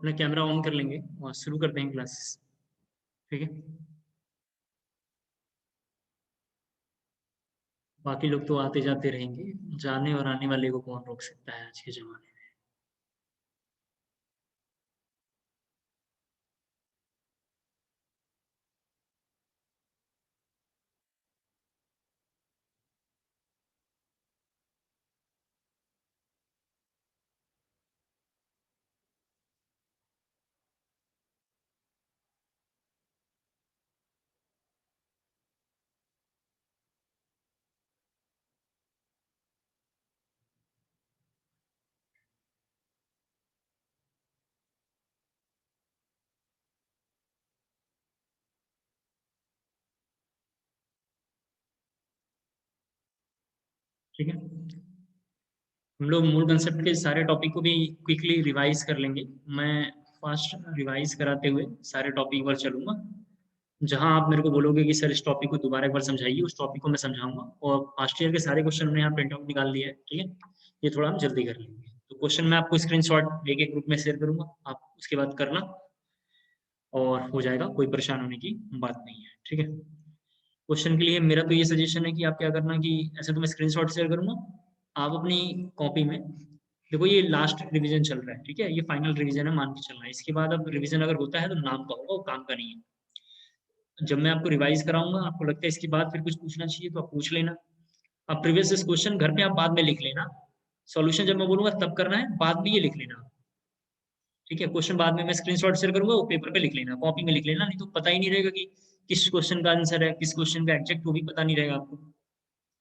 अपना camera on कर लेंगे और शुरू करते हैं क्लासेस। ठीक है, बाकी लोग तो आते जाते रहेंगे, जाने और आने वाले को कौन रोक सकता है आज के ज़माने में। ठीक है, हम लोग मूल कंसेप्ट के सारे टॉपिक को भी क्विकली रिवाइज कर लेंगे। मैं फास्ट रिवाइज कराते हुए सारे टॉपिक पर चलूंगा। जहां आप मेरे को बोलोगे कि सर इस टॉपिक को दोबारा एक बार समझाइए, उस टॉपिक को मैं समझाऊंगा। और फास्ट ईयर के सारे क्वेश्चन हमने यहाँ प्रिंट आउट निकाल लिया है। ठीक है, ये थोड़ा हम जल्दी कर लेंगे। तो क्वेश्चन मैं आपको स्क्रीनशॉट एक एक ग्रुप में शेयर करूंगा, आप उसके बाद करना और हो जाएगा, कोई परेशान होने की बात नहीं है। ठीक है, क्वेश्चन के लिए मेरा तो ये सजेशन है कि आप क्या करना कि ऐसे तो मैं स्क्रीनशॉट शेयर करूंगा, आप अपनी कॉपी में देखो, ये लास्ट रिवीजन चल रहा है। ठीक है, ये फाइनल रिवीजन है मान के चलना है। इसके बाद अब रिवीजन अगर होता है तो नाम का होगा, वो काम का नहीं है। जब मैं आपको रिवाइज कराऊंगा, आपको लगता है इसके बाद फिर कुछ पूछना चाहिए तो आप पूछ लेना। अब प्रीवियस क्वेश्चन घर पे आप बाद में लिख लेना, सॉल्यूशन जब मैं बोलूंगा तब करना है, बाद में ये लिख लेना। ठीक है, क्वेश्चन बाद में मैं स्क्रीनशॉट शेयर करूंगा, वो पेपर पे लिख लेना, कॉपी में लिख लेना, नहीं तो पता ही नहीं रहेगा कि किस क्वेश्चन का आंसर है, किस क्वेश्चन का एग्जैक्ट, वो भी पता नहीं रहेगा आपको।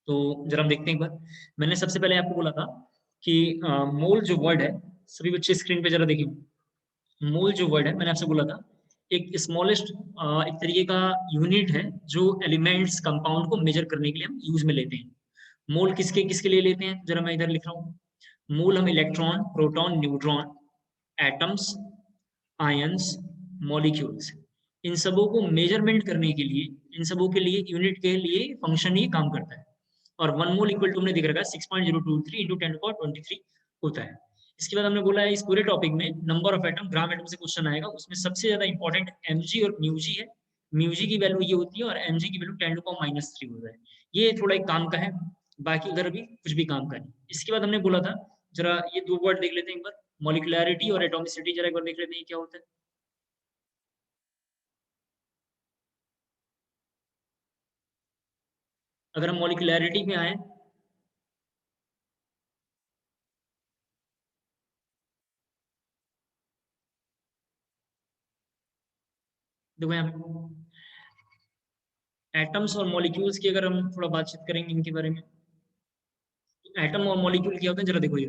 तो जरा हम देखते हैं एक बार। मैंने सबसे पहले आपको बोला था कि मोल जो वर्ड है, सभी बच्चे स्क्रीन पे जरा देखिए। मोल जो वर्ड है, मैंने आपसे बोला था एक स्मॉलेस्ट एक तरीके का यूनिट है जो एलिमेंट्स कंपाउंड को मेजर करने के लिए हम यूज में लेते हैं। मोल किसके किसके लिए लेते हैं, जरा मैं इधर लिख रहा हूँ। मोल हम electron, proton, neutron, atoms, ions, molecules, इन सबों को मेजरमेंट करने के लिए, इन सबों के लिए यूनिट के लिए फंक्शन ही काम करता है। और वन मोल इक्वल टू हमने दिख रखा है 6.023 इंटू 10^23 होता है। इसके बाद हमने बोला है इस पूरे टॉपिक में number of atom, gram atom से क्वेश्चन आएगा, उसमें सबसे ज्यादा इंपॉर्टेंट एमजी और म्यूजी है। म्यूजी की वैल्यू ये होती है और एमजी की वैल्यू 10⁻³ होता है। ये थोड़ा एक काम का है, बाकी उधर भी कुछ भी काम का नहीं। इसके बाद हमने बोला था, जरा ये दो वर्ड देख लेते हैं एक बार, मॉलिक्युलैरिटी और एटॉमिसिटी, जरा एक बार देख लेते हैं क्या होता है। अगर हम मॉलिक्युलैरिटी में आए, देखो यहाँ एटम्स और मॉलिक्यूल्स की अगर हम थोड़ा बातचीत करेंगे इनके बारे में, एटम और मॉलिक्यूल क्या होते हैं जरा देखो। ये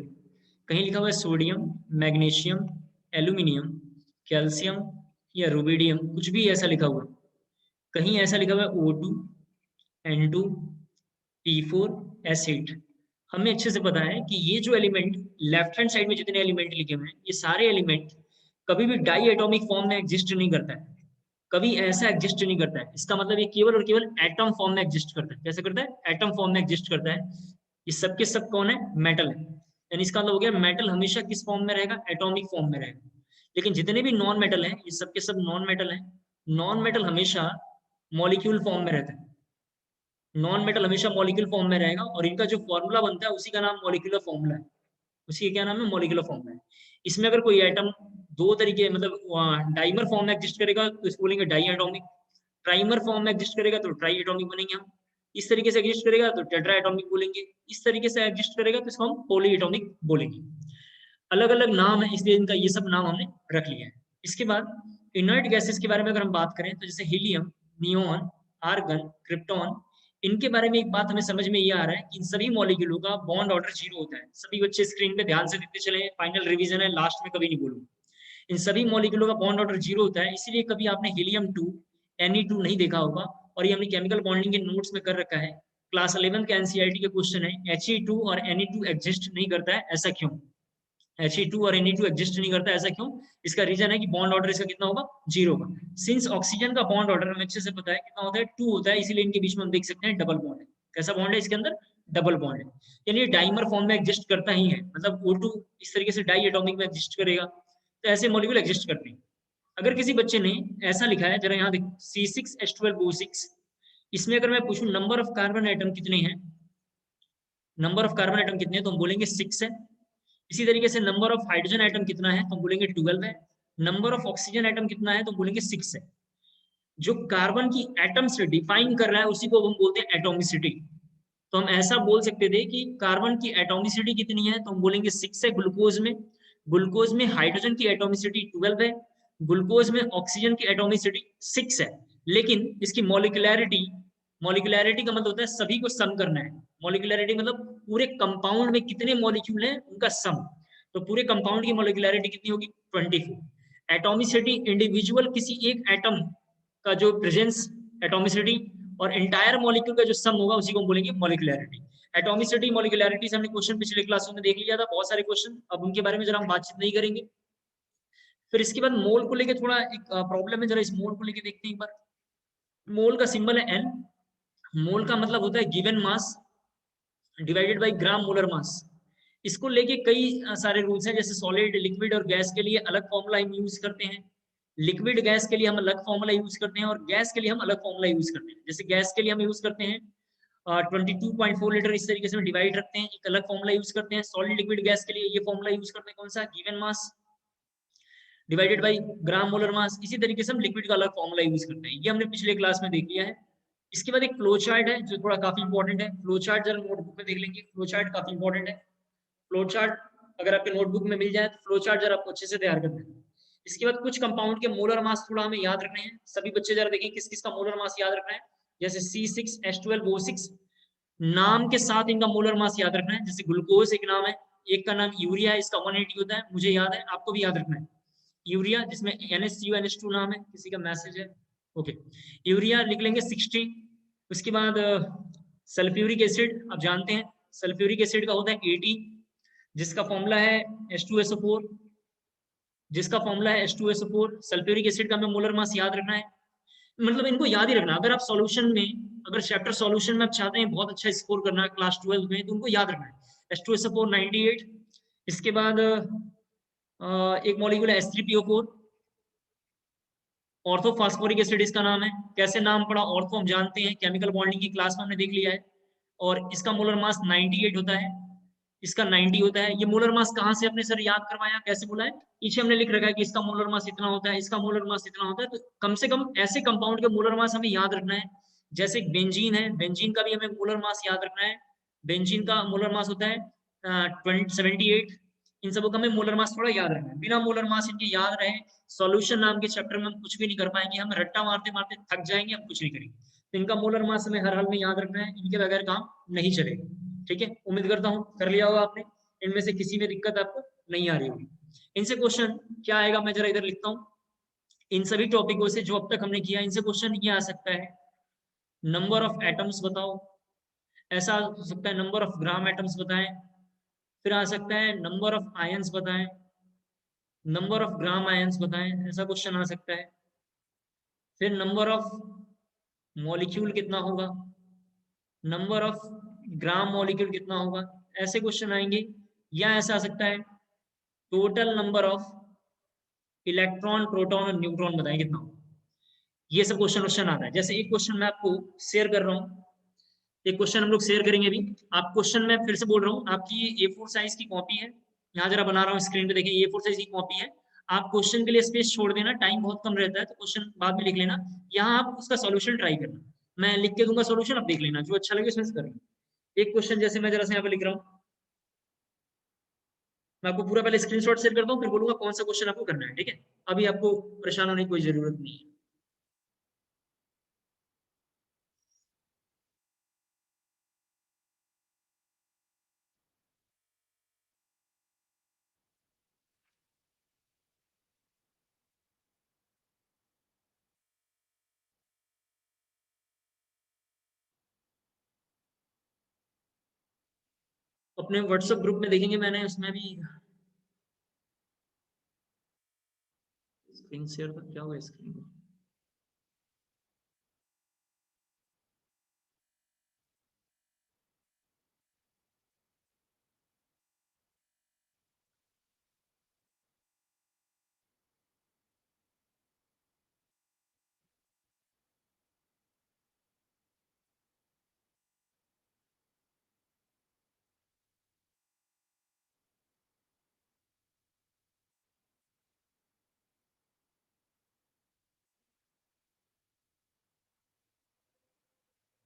कहीं लिखा हुआ है सोडियम, मैग्नीशियम, एल्यूमिनियम, कैल्शियम या रुबिडियम, कुछ भी ऐसा लिखा हुआ है। कहीं ऐसा लिखा हुआ है O2, N2, P4, S8। हमें अच्छे से पता है कि ये जो एलिमेंट लेफ्ट हैंड साइड में जितने एलिमेंट लिखे हुए हैं, ये सारे एलिमेंट कभी भी डाई एटॉमिक फॉर्म में एग्जिस्ट नहीं करता है, कभी ऐसा एग्जिस्ट नहीं करता है। इसका मतलब ये केवल और केवल एटम फॉर्म में एग्जिस्ट करता है। कैसे करता है, एटम फॉर्म में एग्जिस्ट करता है। ये सब के सब कौन है, मेटल है। यानी इसका मतलब हो गया मेटल हमेशा किस फॉर्म में रहेगा, एटॉमिक फॉर्म में रहेगा। लेकिन जितने भी नॉन मेटल हैं, ये सब के सब नॉन मेटल हैं। नॉन मेटल हमेशा मॉलिक्यूल फॉर्म में रहता है। नॉन मेटल हमेशा मॉलिक्यूल फॉर्म में रहेगा और इनका जो फॉर्मूला बनता है उसी का नाम मॉलिक्यूलर फॉर्मूला है। उसी का क्या नाम है, मॉलिक्यूलर फॉर्मूला है। इसमें अगर कोई एटम दो तरीके मतलब डाइमर फॉर्म में एग्जिस्ट करेगा तो इसको बोलेंगे डाई एटॉमिक। ट्राइमर फॉर्म में एग्जिस्ट करेगा तो ट्राई एटॉमिक बनेंगे हम। इस तरीके से एग्जिस्ट करेगा तो टेट्रा एटॉमिक बोलेंगे। इस तरीके से एग्जिस्ट करेगा तो इसको हम पॉली एटॉमिक बोलेंगे। अलग अलग नाम है, इसलिए इनका ये सब नाम हमने रख लिया है। इसके बाद इनर्ट गैसेस के बारे में अगर हम बात करें तो जैसे हीलियम, नियोन, आर्गन, क्रिप्टॉन, इनके बारे में एक बात हमें समझ में ये आ रहा है कि इन सभी मॉलिक्यूलों का बॉन्ड ऑर्डर 0 होता है। सभी बच्चे स्क्रीन पे ध्यान से देखते चले, फाइनल रिवीजन है, लास्ट में कभी नहीं बोलूंगा। इन सभी मॉलिक्यूलों का बॉन्ड ऑर्डर 0 होता है, इसीलिए कभी आपने हीलियम 2 Ne2 नहीं देखा होगा। और ये हमने केमिकल बॉन्डिंग के नोट्स में कर रखा है। क्लास 11 के एनसीईआरटी के क्वेश्चन है, He2 और Ne2 एग्जिस्ट नहीं करता है, ऐसा क्यों। He2 और Ne2 एग्जिस्ट नहीं करता, ऐसा क्यों। इसका रीजन है कि बॉन्ड ऑर्डर इसका कितना होगा, 0 होगा। सिंस ऑक्सीजन का बॉन्ड ऑर्डर हमें अच्छे से पता है कितना होता है, 2 होता है, इसीलिए इनके बीच में हम देख सकते हैं डबल बॉन्ड है। कैसा बॉन्ड है इसके अंदर, डबल बॉन्ड है। यानी डाइमर फॉर्म में एग्जिस्ट करता ही है, मतलब O2 इस तरीके से डाई एटॉमिक में एग्जिस्ट करेगा। तो ऐसे मॉलिक्यूल एग्जिस्ट करते हैं। अगर किसी बच्चे ने ऐसा लिखा है, जरा यहाँ देख, C6H12O6, इसमें अगर मैं पूछूं नंबर ऑफ कार्बन आइटम कितने हैं, नंबर ऑफ कार्बन आइटम कितने हैं, तो हम बोलेंगे 6 है। इसी तरीके से नंबर ऑफ हाइड्रोजन आइटम कितना है, तो हम बोलेंगे 12 है। नंबर ऑफ ऑक्सीजन आइटम कितना है, तो हम बोलेंगे 6 है। जो कार्बन की एटम से डिफाइन कर रहा है उसी को हम बोलते हैं एटोमिसिटी। तो हम ऐसा बोल सकते थे कि कार्बन की एटोमिसिटी कितनी है, तो हम बोलेंगे 6 है ग्लूकोज में। ग्लूकोज में हाइड्रोजन की एटोमिसिटी 12 है। ग्लूकोज में ऑक्सीजन की एटोमिसिटी 6 है। लेकिन इसकी मॉलिक्यूलैरिटी, मॉलिक्यूलैरिटी का मतलब होता है सभी को सम करना है। मॉलिक्यूलैरिटी मतलब पूरे कंपाउंड में कितने मॉलिक्यूल हैं उनका सम। तो पूरे कंपाउंड की मॉलिक्यूलैरिटी कितनी होगी, 24। एटोमिसिटी इंडिविजुअल किसी एक एटम का जो प्रेजेंस, एटोमिसिटी, और एंटायर मॉलिक्यूल का जो सम होगा उसी को हम बोलेंगे मॉलिक्यूलैरिटी। एटोमिसिटी मॉलिक्यूलैरिटी से हमने क्वेश्चन पिछले क्लासों में देख लिया था, बहुत सारे क्वेश्चन, अब उनके बारे में जरा हम बातचीत नहीं करेंगे। फिर इसके बाद मोल को लेके थोड़ा एक प्रॉब्लम है, जरा इस मोल को लेके देखते हैं एक बार। मोल का सिंबल है एन। मोल का मतलब होता है given mass divided by gram molar mass. इसको लेके कई सारे रूल्स हैं, जैसे सॉलिड, लिक्विड और गैस के लिए अलग फॉर्मूला हम यूज करते हैं। लिक्विड गैस के लिए हम अलग फॉर्मूला यूज करते हैं, और गैस के लिए हम अलग फॉर्मूला यूज करते हैं। जैसे गैस के लिए हम यूज करते हैं 22.4 लीटर, इस तरीके से हम डिवाइड रखते हैं, एक अलग फॉर्मूला यूज करते हैं। सॉलिड लिक्विड गैस के लिए ये फॉर्मूला यूज करते हैं, कौन सा, given mass divided by gram molar mass. इसी तरीके से हम लिक्विड का अलग फॉर्मूला यूज करते हैं, ये हमने पिछले क्लास में देख लिया है। इसके बाद एक फ्लो चार्ट है जो थोड़ा काफी इंपॉर्टेंट है। फ्लो चार्ट जरा नोटबुक में देख लेंगे, फ्लो चार्ट काफी इंपॉर्टेंट है। फ्लो चार्ट अगर आपके नोटबुक में मिल जाए तो फ्लो चार्ट जरा आपको अच्छे से तैयार कर देना। इसके बाद कुछ कंपाउंड के मोलर मास थोड़ा हमें याद रखने हैं। सभी बच्चे जरा देखें किस किस का मोलर मास याद रखना है। जैसे C6H12O6, नाम के साथ इनका मोलर मास याद रखना है। जैसे ग्लूकोज एक नाम है, एक का नाम यूरिया है, इसका 180 होता है, मुझे याद है, आपको भी याद रखना है। यूरिया जिसमें NH3NH2 नाम है, किसी का मैसेज है, ओके, यूरिया लिख लेंगे 60। उसके बाद सल्फ्यूरिक एसिड आप जानते हैं, सल्फ्यूरिक एसिड का होता है 80, जिसका फॉर्मूला है H2SO4, जिसका फॉर्मूला है H2SO4। सल्फ्यूरिक एसिड का हमें मोलर मास याद रखना है। मतलब इनको याद ही रखना। अगर आप सॉल्यूशन में, अगर चैप्टर सॉल्यूशन में आप चाहते हैं बहुत अच्छा स्कोर करना है क्लास 12 में, तो उनको याद रखना है। H2SO4 98। इसके बाद एक मॉलिक्यूल है H3PO4, ऑर्थो फास्फोरिक एसिड इसका नाम है। कैसे नाम पड़ा, ऑर्थो हम जानते हैं, केमिकल बॉन्डिंग की क्लास में हमने देख लिया है। और इसका मोलर मास 98 होता है, इसका 90 होता है। ये मोलर मास कहाँ से अपने सर याद करवाया, कैसे बोला है, पीछे हमने लिख रखा है कि इसका मोलर मास इतना होता है, इसका मोलर मास इतना होता है। तो कम से कम ऐसे कंपाउंड के मोलर मास हमें याद रखना है। जैसे बेंजीन है, बेंजीन का भी हमें मोलर मास याद रखना है। बेंजीन का मोलर मास होता है 78। इन सबों का हमें मोलर मास थोड़ा याद रखना है। बिना मोलर मास इनके याद रहे, सॉल्यूशन नाम के चैप्टर में हम कुछ भी नहीं कर पाएंगे, हम रट्टा मारते मारते थक जाएंगे, हम कुछ नहीं करेंगे। तो इनका मोलर मास हमें हर हाल में याद रखना है, इनके बगैर काम नहीं चलेगा। ठीक है, उम्मीद करता हूँ कर लिया होगा आपने, इनमें से किसी में दिक्कत आपको नहीं आ रही होगी। इनसे क्वेश्चन क्या आएगा, मैं जरा इधर लिखता हूँ। इन सभी टॉपिकों से जो अब तक हमने किया, इनसे क्वेश्चन ये आ सकता है, नंबर ऑफ एटम्स बताओ, ऐसा हो सकता है नंबर ऑफ ग्राम एटम्स बताएं। फिर आ सकता है नंबर ऑफ आयंस बताएं, नंबर ऑफ ग्राम आयंस बताएं, ऐसा क्वेश्चन आ सकता है। फिर नंबर ऑफ मॉलिक्यूल कितना होगा, नंबर ऑफ ग्राम मॉलिक्यूल कितना होगा, ऐसे क्वेश्चन आएंगे। या ऐसा आ सकता है total number of electron, proton और न्यूट्रॉन बताएं कितना होगा। ये सब क्वेश्चन क्वेश्चन आता है। जैसे एक क्वेश्चन मैं आपको शेयर कर रहा हूँ, एक क्वेश्चन हम लोग शेयर करेंगे अभी। आप क्वेश्चन मैं फिर से बोल रहा हूँ, आपकी A4 साइज की कॉपी है, यहाँ जरा बना रहा हूँ स्क्रीन पे देखिए, A4 साइज की कॉपी है। आप क्वेश्चन के लिए स्पेस छोड़ देना, टाइम बहुत कम रहता है तो क्वेश्चन बाद में लिख लेना। यहाँ आप उसका सॉल्यूशन ट्राई करना, मैं लिख के दूंगा सॉल्यूशन, आप देख लेना, जो अच्छा लगे उसमें से करना। एक क्वेश्चन जैसे मैं जरा से यहाँ पे लिख रहा हूँ, मैं आपको पूरा पहले स्क्रीनशॉट शेयर करता हूँ, फिर बोलूंगा कौन सा क्वेश्चन आपको करना है। ठीक है, अभी आपको परेशान होने की कोई जरूरत नहीं है। अपने व्हाट्सएप ग्रुप में देखेंगे, मैंने उसमें भी स्क्रीन शेयर क्या हुआ स्क्रीन।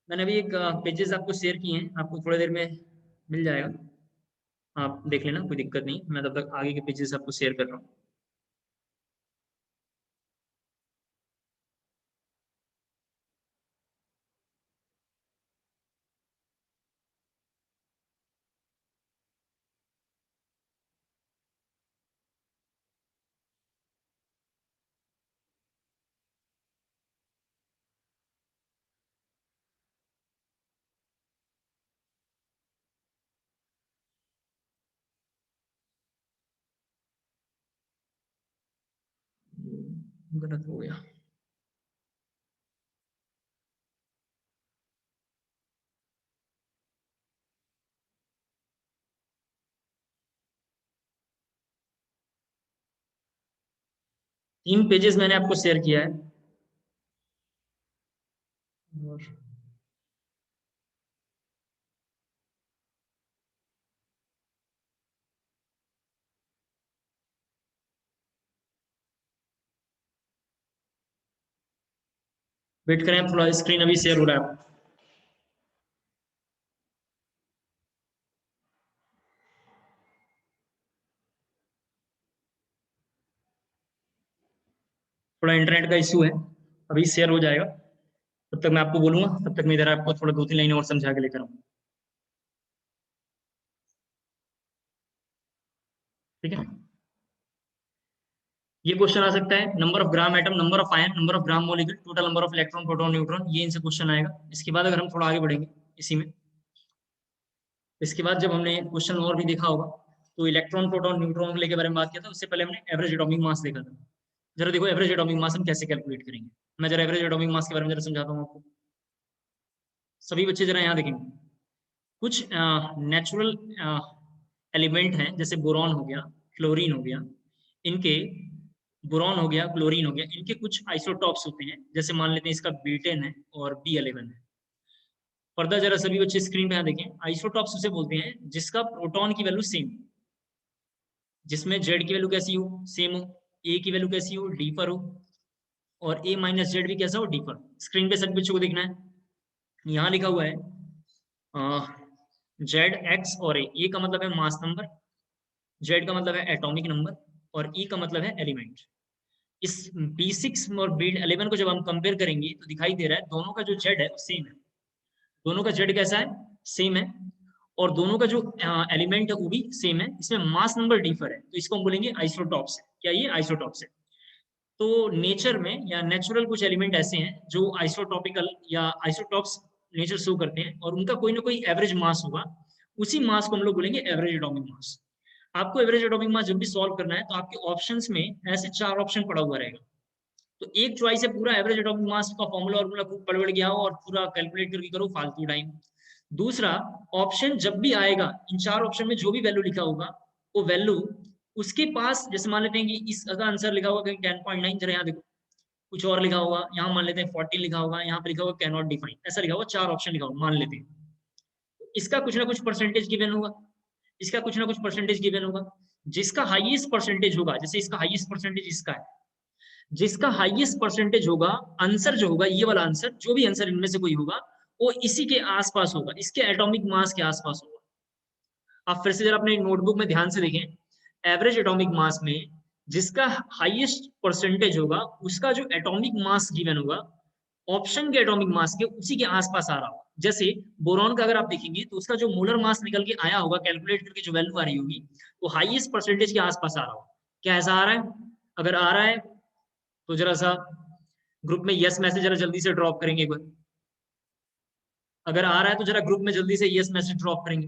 मैंने अभी एक पेजेस आपको शेयर किए हैं, आपको थोड़ी देर में मिल जाएगा, आप देख लेना, कोई दिक्कत नहीं। मैं तब तक आगे के पेजेस आपको शेयर कर रहा हूँ। गलत हो गया। तीन पेजेस मैंने आपको शेयर किया है। और वेट करें, थोड़ा स्क्रीन अभी शेयर हो रहा है। थोड़ा इंटरनेट का इशू है, अभी शेयर हो जाएगा। तब तक मैं आपको बोलूंगा, तब तक मैं इधर आपको थोड़ा 2-3 लाइनें और समझा के लेकर आऊँ। ठीक है। ये क्वेश्चन आ सकता है, number of gram atom, number of ion, number of gram molecule, total number of electron proton neutron, ये इनसे क्वेश्चन आएगा। इसके बाद अगर हम थोड़ा आगे बढ़ेंगे इसी में, इसके बाद जब हमने क्वेश्चन और भी देखा होगा, तो इलेक्ट्रॉन प्रोटॉन न्यूट्रॉन के बारे में बात किया था, उससे पहले हमने एवरेज एटॉमिक मास देखा था। जरा देखो एवरेज एटॉमिक मास हम कैसे कैलकुलेट करेंगे। मैं जरा एवरेज एटॉमिक मास के बारे में जरा समझाता हूँ आपको। सभी बच्चे जरा यहाँ देखेंगे, कुछ नेचुरल एलिमेंट हैं, जैसे बोरॉन हो गया, क्लोरीन हो गया, इनके बोरॉन हो गया, क्लोरीन हो गया, इनके कुछ आइसोटॉप्स होते हैं। जैसे मान लेते हैं इसका B10 है और B11 है। पर्दा जरा सभी बच्चे स्क्रीन पे यहाँ देखें, आइसोटॉप्स उसे बोलते हैं जिसका प्रोटॉन की वैल्यू सेम, जिसमें जेड की वैल्यू कैसी हो, सेम हो, ए की वैल्यू कैसी हो, डी पर हो, और ए माइनस जेड भी कैसा हो, डी पर। स्क्रीन पे सभी बच्चों को देखना है, यहाँ लिखा हुआ है जेड, एक्स और ए का मतलब है मास नंबर, जेड का मतलब है एटॉमिक नंबर, और ई का मतलब है एलिमेंट। इस B6 और B11 को जब हम कंपेयर करेंगे तो दिखाई दे रहा है दोनों का जो जेड है वो सेम है। दोनों का जेड कैसा है, सेम है। और दोनों का जो एलिमेंट है वो भी सेम है, इसमें मास नंबर डिफर है, तो इसको हम बोलेंगे आइसोटॉप्स है। क्या ये आइसोटॉप्स है? तो नेचर में या नेचुरल कुछ एलिमेंट ऐसे हैं जो आइसोटॉपिकल या आइसोटॉप्स नेचर शो करते हैं, और उनका कोई ना कोई एवरेज मास होगा, उसी मास को हम लोग बोलेंगे एवरेज एटॉमिक मास। आपको एवरेज एटॉमिक मास जब भी सॉल्व करना है तो आपके ऑप्शंस में ऐसे 4 ऑप्शन पड़ा हुआ रहेगा। तो एक चॉइस है पूरा एवरेज एटॉमिक मास का फॉर्मूला और खूब पढ़ गया हो और पूरा कैलकुलेट करके करो, फालतू टाइम। दूसरा ऑप्शन जब भी आएगा, इन 4 ऑप्शन में जो भी वैल्यू लिखा होगा, वो वैल्यू उसके पास, जैसे मान लेते हैं कि इसका आंसर लिखा होगा कहीं 10.9, जरा यहाँ देखो कुछ और लिखा होगा, यहाँ मान लेते हैं 14 लिखा होगा, यहाँ पे लिखा होगा कैन नॉट डिफाइन, ऐसा लिखा होगा, 4 ऑप्शन लिखा होगा मान लेते हैं। इसका कुछ ना कुछ परसेंटेज गिवन होगा, इसका कुछ ना कुछ परसेंटेज गिवन होगा। जिसका हाईएस्ट परसेंटेज होगा, जैसे इसका हाईएस्ट परसेंटेज इसका है, जिसका हाईएस्ट परसेंटेज होगा, आंसर जो होगा, ये वाला आंसर, जो भी आंसर इनमें से कोई होगा, वो इसी के आसपास होगा, इसके एटॉमिक मास के आसपास होगा। आप फिर से जरा अपने नोटबुक में ध्यान से देखें, एवरेज एटॉमिक मास में जिसका हाईएस्ट परसेंटेज होगा, उसका जो एटॉमिक मास गिवन होगा, ऑप्शन के एटॉमिक मास के उसी के आसपास आ रहा होगा। जैसे बोरॉन का अगर आप देखेंगे तो उसका जो मोलर मास निकल के आया होगा, कैलकुलेट करके जो वैल्यू आ रही होगी, वो हाईएस्ट परसेंटेज के आसपास आ रहा होगा। क्या ऐसा आ रहा है? अगर आ रहा है तो जरा सा ग्रुप में यस मैसेज जरा जल्दी से ड्रॉप करेंगे एक बार। अगर आ रहा है तो जरा ग्रुप में जल्दी से यस मैसेज ड्रॉप करेंगे।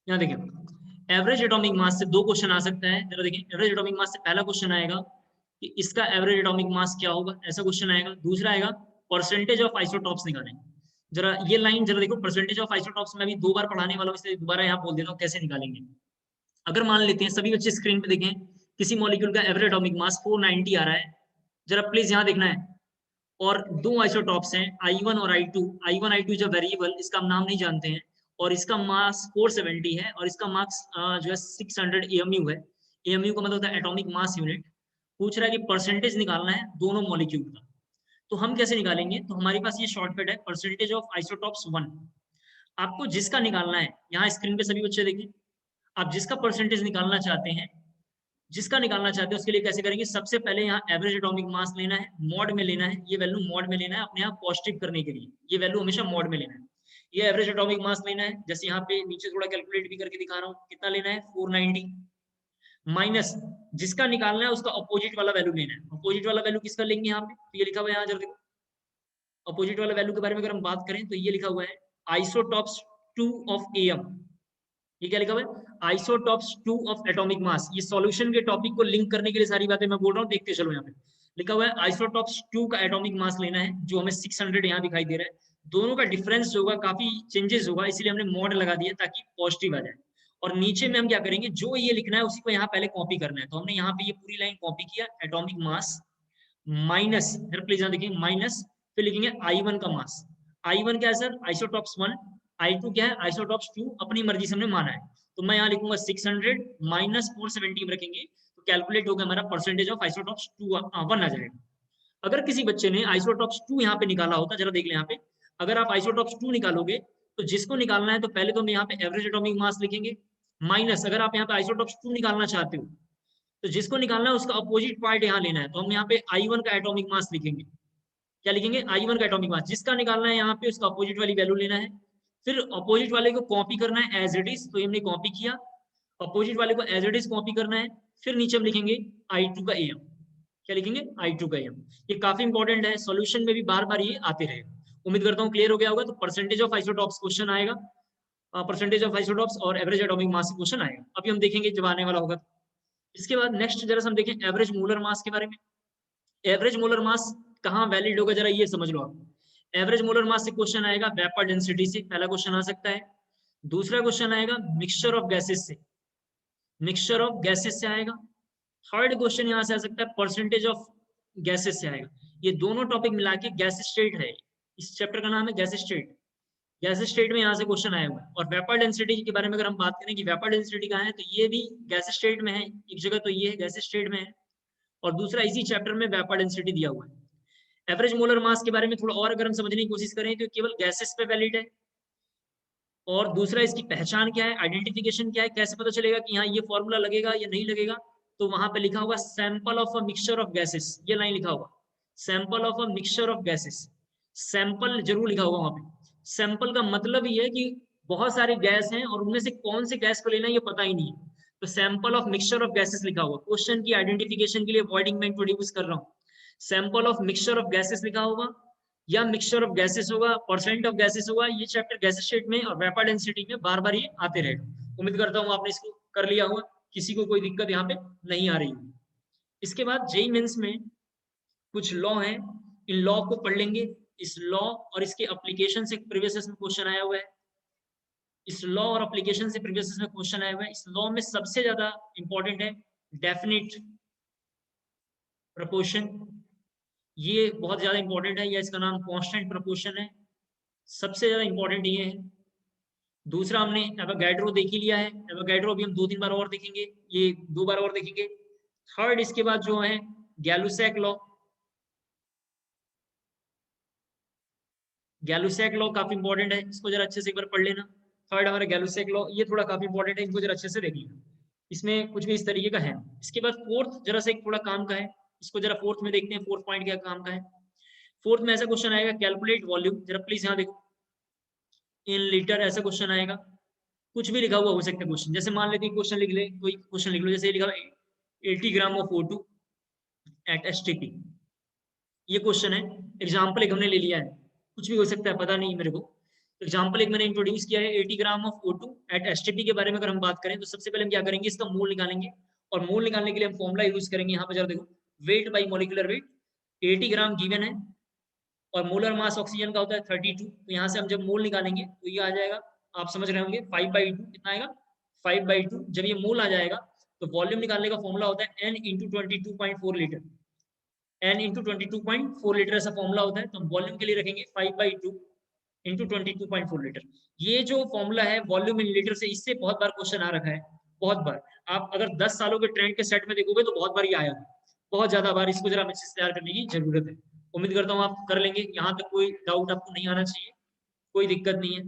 यहाँ देखिए, एवरेज एटॉमिक मास से 2 क्वेश्चन आ सकता है। जरा देखिए, एवरेज एटॉमिक मास से पहला क्वेश्चन आएगा कि इसका एवरेज एटॉमिक मास क्या होगा, ऐसा क्वेश्चन आएगा। दूसरा आएगा परसेंटेज ऑफ आइसोटॉप्स निकालें। जरा ये लाइन जरा देखो, परसेंटेज ऑफ आइसोटॉप्स में अभी 2 बार पढ़ाने वाला हूं, इसलिए दोबारा यहाँ बोल देता हूँ कैसे निकालेंगे। अगर मान लेते हैं, सभी बच्चे स्क्रीन पे देखें, किसी मॉलिक्यूल का एवरेज एटॉमिक मास 490 आ रहा है, जरा प्लीज यहाँ देखना है, और 2 आइसोटॉप्स हैं I1 और I2। I1 I2 जो वेरिएबल, इसका हम नाम नहीं जानते हैं, और इसका मास 470 है और इसका मास जो है 600 AMU है। AMU का मतलब होता है एटॉमिक मास यूनिट। पूछ रहा है कि परसेंटेज निकालना है दोनों मॉलिक्यूल का। तो हम कैसे निकालेंगे? तो हमारे पास ये शॉर्टकट है, परसेंटेज ऑफ आइसोटॉप्स 1। आपको जिसका निकालना है, यहाँ स्क्रीन पे सभी बच्चे देखिए, आप जिसका परसेंटेज निकालना चाहते हैं, उसके लिए कैसे करेंगे? सबसे पहले यहाँ एवरेज एटॉमिक मास लेना है, मॉड में लेना है, ये वैल्यू मॉड में लेना है अपने आप पॉजिटिव करने के लिए, ये वैल्यू हमेशा मॉड में लेना है। ये एवरेज एटॉमिक मास लेना है, जैसे यहाँ पे नीचे थोड़ा कैलकुलेट भी करके दिखा रहा हूँ, कितना लेना है 490 माइनस जिसका निकालना है उसका अपोजिट वाला वैल्यू लेना है। अपोजिट वाला वैल्यू किसका लेंगे? यहाँ पे तो ये लिखा हुआ है, यहाँ जरा देखो अपोजिट वाला वैल्यू के बारे में अगर हम बात करें तो ये लिखा हुआ है आइसोटॉप्स 2 ऑफ AM। ये क्या लिखा हुआ है? Isotopes 2 of atomic mass. ये सॉल्यूशन के टॉपिक को लिंक करने के लिए सारी बातें मैं बोल रहा हूँ, देखते चलो। यहाँ पे लिखा हुआ है आइसोटॉप्स 2 का एटॉमिक मास लेना है, जो हमें 600 यहाँ दिखाई दे रहा है। दोनों का डिफरेंस होगा, काफी चेंजेस होगा, इसलिए हमने मॉड लगा दिया ताकि पॉजिटिव आ जाए। और नीचे में हम क्या करेंगे, जो ये लिखना है उसी को यहाँ पहले कॉपी करना है। तो हमने यहाँ पे ये पूरी लाइन कॉपी किया, एटॉमिक मास माइनस, प्लीज यहाँ देखिए माइनस, फिर लिखेंगे I1 का मास। I1 क्या है सर? आइसोटॉप्स 1। I2 क्या है? आइसोटॉप्स 2। अपनी मर्जी से हमने माना है, तो मैं यहाँ लिखूंगा 600 माइनस 470 में रखेंगे, तो कैलकुलेट होगा हमारा परसेंटेज ऑफ आइसोटॉप्स 1 आ जाएगा। अगर किसी बच्चे ने आइसोटॉप्स 2 यहाँ पे निकाला होता, जरा देख ले यहाँ पे, अगर आप आइसोटॉप्स 2 निकालोगे तो जिसको निकालना है तो पहले तो हम यहाँ पे एवरेज एटॉमिक मास लिखेंगे, माइनस अगर आप यहाँ पे आइसोटॉप्स 2 निकालना चाहते हो तो जिसको निकालना है उसका अपोजिट पार्ट यहाँ लेना है। तो हम यहाँ पे I1 का एटॉमिक मास लिखेंगे। क्या लिखेंगे? I1 का एटॉमिक मास। जिसका निकालना है यहाँ पे उसका अपोजिट वाली वैल्यू लेना है, फिर अपोजिट वाले को कॉपी करना है एज इट इज, तो हमने कॉपी किया। अपोजिट वाले को एज इट इज कॉपी करना है, फिर नीचे हम लिखेंगे I2 का AM। क्या लिखेंगे? I2 का AM। ये काफी इंपॉर्टेंट है, सॉल्यूशन में भी बार बार ये आते रहेगा। उम्मीद करता हूँ क्लियर हो गया होगा। तो परसेंटेज ऑफ आइसोटॉप्स क्वेश्चन आएगा, परसेंटेज ऑफ आइसोटॉप्स और एवरेज एटॉमिक मास क्वेश्चन आएगा, अभी हम देखेंगे जब आने वाला होगा। इसके बाद नेक्स्ट जरा हम देखें एवरेज मोलर मास के बारे में। एवरेज मोलर मास कहाँ वैलिड होगा, जरा ये समझ लो आप। एवरेज मोलर मास से क्वेश्चन आएगा वेपर डेंसिटी से, पहला क्वेश्चन आ सकता है। दूसरा क्वेश्चन आएगा मिक्सचर ऑफ गैसेस से, मिक्सचर ऑफ गैसेस से आएगा। थर्ड क्वेश्चन यहाँ से आ सकता है परसेंटेज ऑफ गैसेस से आएगा। ये दोनों टॉपिक मिला के गैस स्टेट है, इस चैप्टर का नाम है गैस स्टेट। गैस स्टेट में यहाँ से क्वेश्चन आया हुआ है। और वेपर डेंसिटी के बारे में अगर हम बात करें कि वेपर डेंसिटी कहाँ है, तो ये भी गैस स्टेट में है, एक जगह तो ये है गैस स्टेट में है, और दूसरा इसी चैप्टर में वेपर डेंसिटी दिया हुआ है। एवरेज मोलर मास के बारे में थोड़ा और अगर हम समझने की कोशिश करें तो केवल गैसेस पे वैलिड है। और दूसरा इसकी पहचान क्या है, आइडेंटिफिकेशन क्या है, कैसे पता चलेगा कि यहाँ ये फॉर्मूला लगेगा या नहीं लगेगा। तो वहां पे लिखा होगा sample of a mixture of gases, ये लाइन लिखा होगा sample of a mixture of gases. Sample जरूर लिखा होगा वहां पे। सैंपल का मतलब ये है कि बहुत सारी गैस हैं और उनमें से कौन सी गैस को लेना है ये पता ही नहीं है, तो sample of mixture of gases लिखा होगा। क्वेश्चन की आइडेंटिफिकेशन के लिए वर्डिंग में इंट्रोड्यूस कर रहा हूँ। Sample of mixture of gases लिखा होगा या मिक्सचर ऑफ गैसेस होगा, परसेंट ऑफ गैसेस होगा। ये चैप्टर गैस स्टेट में और वेपर डेंसिटी में बार बार ये आते रहेगा। उम्मीद करता हूँ आपने इसको कर लिया होगा, किसी को कोई दिक्कत यहाँ पे नहीं आ रही होगी। इसके बाद जेईई मेंस में कुछ लॉ हैं, इन लॉ को पढ़ लेंगे। इस लॉ और इसके एप्लीकेशन से प्रीवियस में क्वेश्चन आया हुआ है। इस लॉ और एप्लीकेशन से प्रीवियस में क्वेश्चन आया हुआ है। इस लॉ में सबसे ज्यादा इंपॉर्टेंट है डेफिनिट प्रपोर्शन, ये बहुत ज्यादा इंपॉर्टेंट है, या इसका नाम कांस्टेंट प्रपोर्शन है, सबसे ज्यादा इंपॉर्टेंट ये है। दूसरा हमने एवोगैड्रो देख ही लिया है, एवोगैड्रो अभी हम 2-3 बार और देखेंगे, ये 2 बार और देखेंगे। थर्ड इसके बाद जो है गैलुसैक लॉ। गैलुसैक लॉ काफी इंपॉर्टेंट है, इसको जरा अच्छे से एक बार पढ़ लेना। थर्ड हमारा गैलुसैक लॉ, ये थोड़ा काफी इंपॉर्टेंट है, इनको जरा अच्छे से देख लेना, इसमें कुछ भी इस तरीके का है। इसके बाद फोर्थ जरा से एक थोड़ा काम का है, इसको जरा फोर्थ में देखते हैं, फोर्थ पॉइंट क्या काम का है। फोर्थ में ऐसा क्वेश्चन आएगा कैलकुलेट वॉल्यूम, जरा प्लीज यहाँ देखो इन लीटर, ऐसा क्वेश्चन आएगा। कुछ भी लिखा हुआ हो सकता है क्वेश्चन, जैसे मान लेते हैं क्वेश्चन लिख ले, कोई क्वेश्चन लिख लो, जैसे लिखा 80 gram of O2 at STP, ये क्वेश्चन है। एग्जाम्पल एक हमने ले लिया है, कुछ भी हो सकता है पता नहीं मेरे को। एग्जाम्पल एक मैंने इंट्रोड्यूस किया है 80 gram of O2 at STP के बारे में अगर हम बात करें तो सबसे पहले हम क्या करेंगे, इसका मोल निकालेंगे। और मोल निकालने के लिए हम फॉर्मुला यूज करेंगे, यहाँ पे जरा देखो weight by molecular weight. 80 gram given है और मोलर मास ऑक्सीजन का होता है 32, तो यहाँ से हम जब मोल निकालेंगे तो ये आ जाएगा, आप समझ रहे होंगे 5/2, कितना आएगा 5/2। जब ये मोल आ जाएगा तो वॉल्यूम निकालने का फॉर्मूला होता है N into 22.4 litre, N into 22.4 litre ऐसा फॉर्मूला होता है। तो हम वॉल्यूम के लिए रखेंगे 5/2 इंटू 22.4 लीटर। ये जो फॉर्मूला है वॉल्यूम इन लीटर से, इससे बहुत बार क्वेश्चन आ रखा है, बहुत बार। आप अगर 10 सालों के ट्रेंड के सेट में देखोगे तो बहुत बार ये आया है, बहुत ज्यादा बार। इसको जरा अच्छे से तैयार करने की जरूरत है। उम्मीद करता हूँ आप कर लेंगे, यहाँ तक कोई डाउट आपको नहीं आना चाहिए, कोई दिक्कत नहीं है।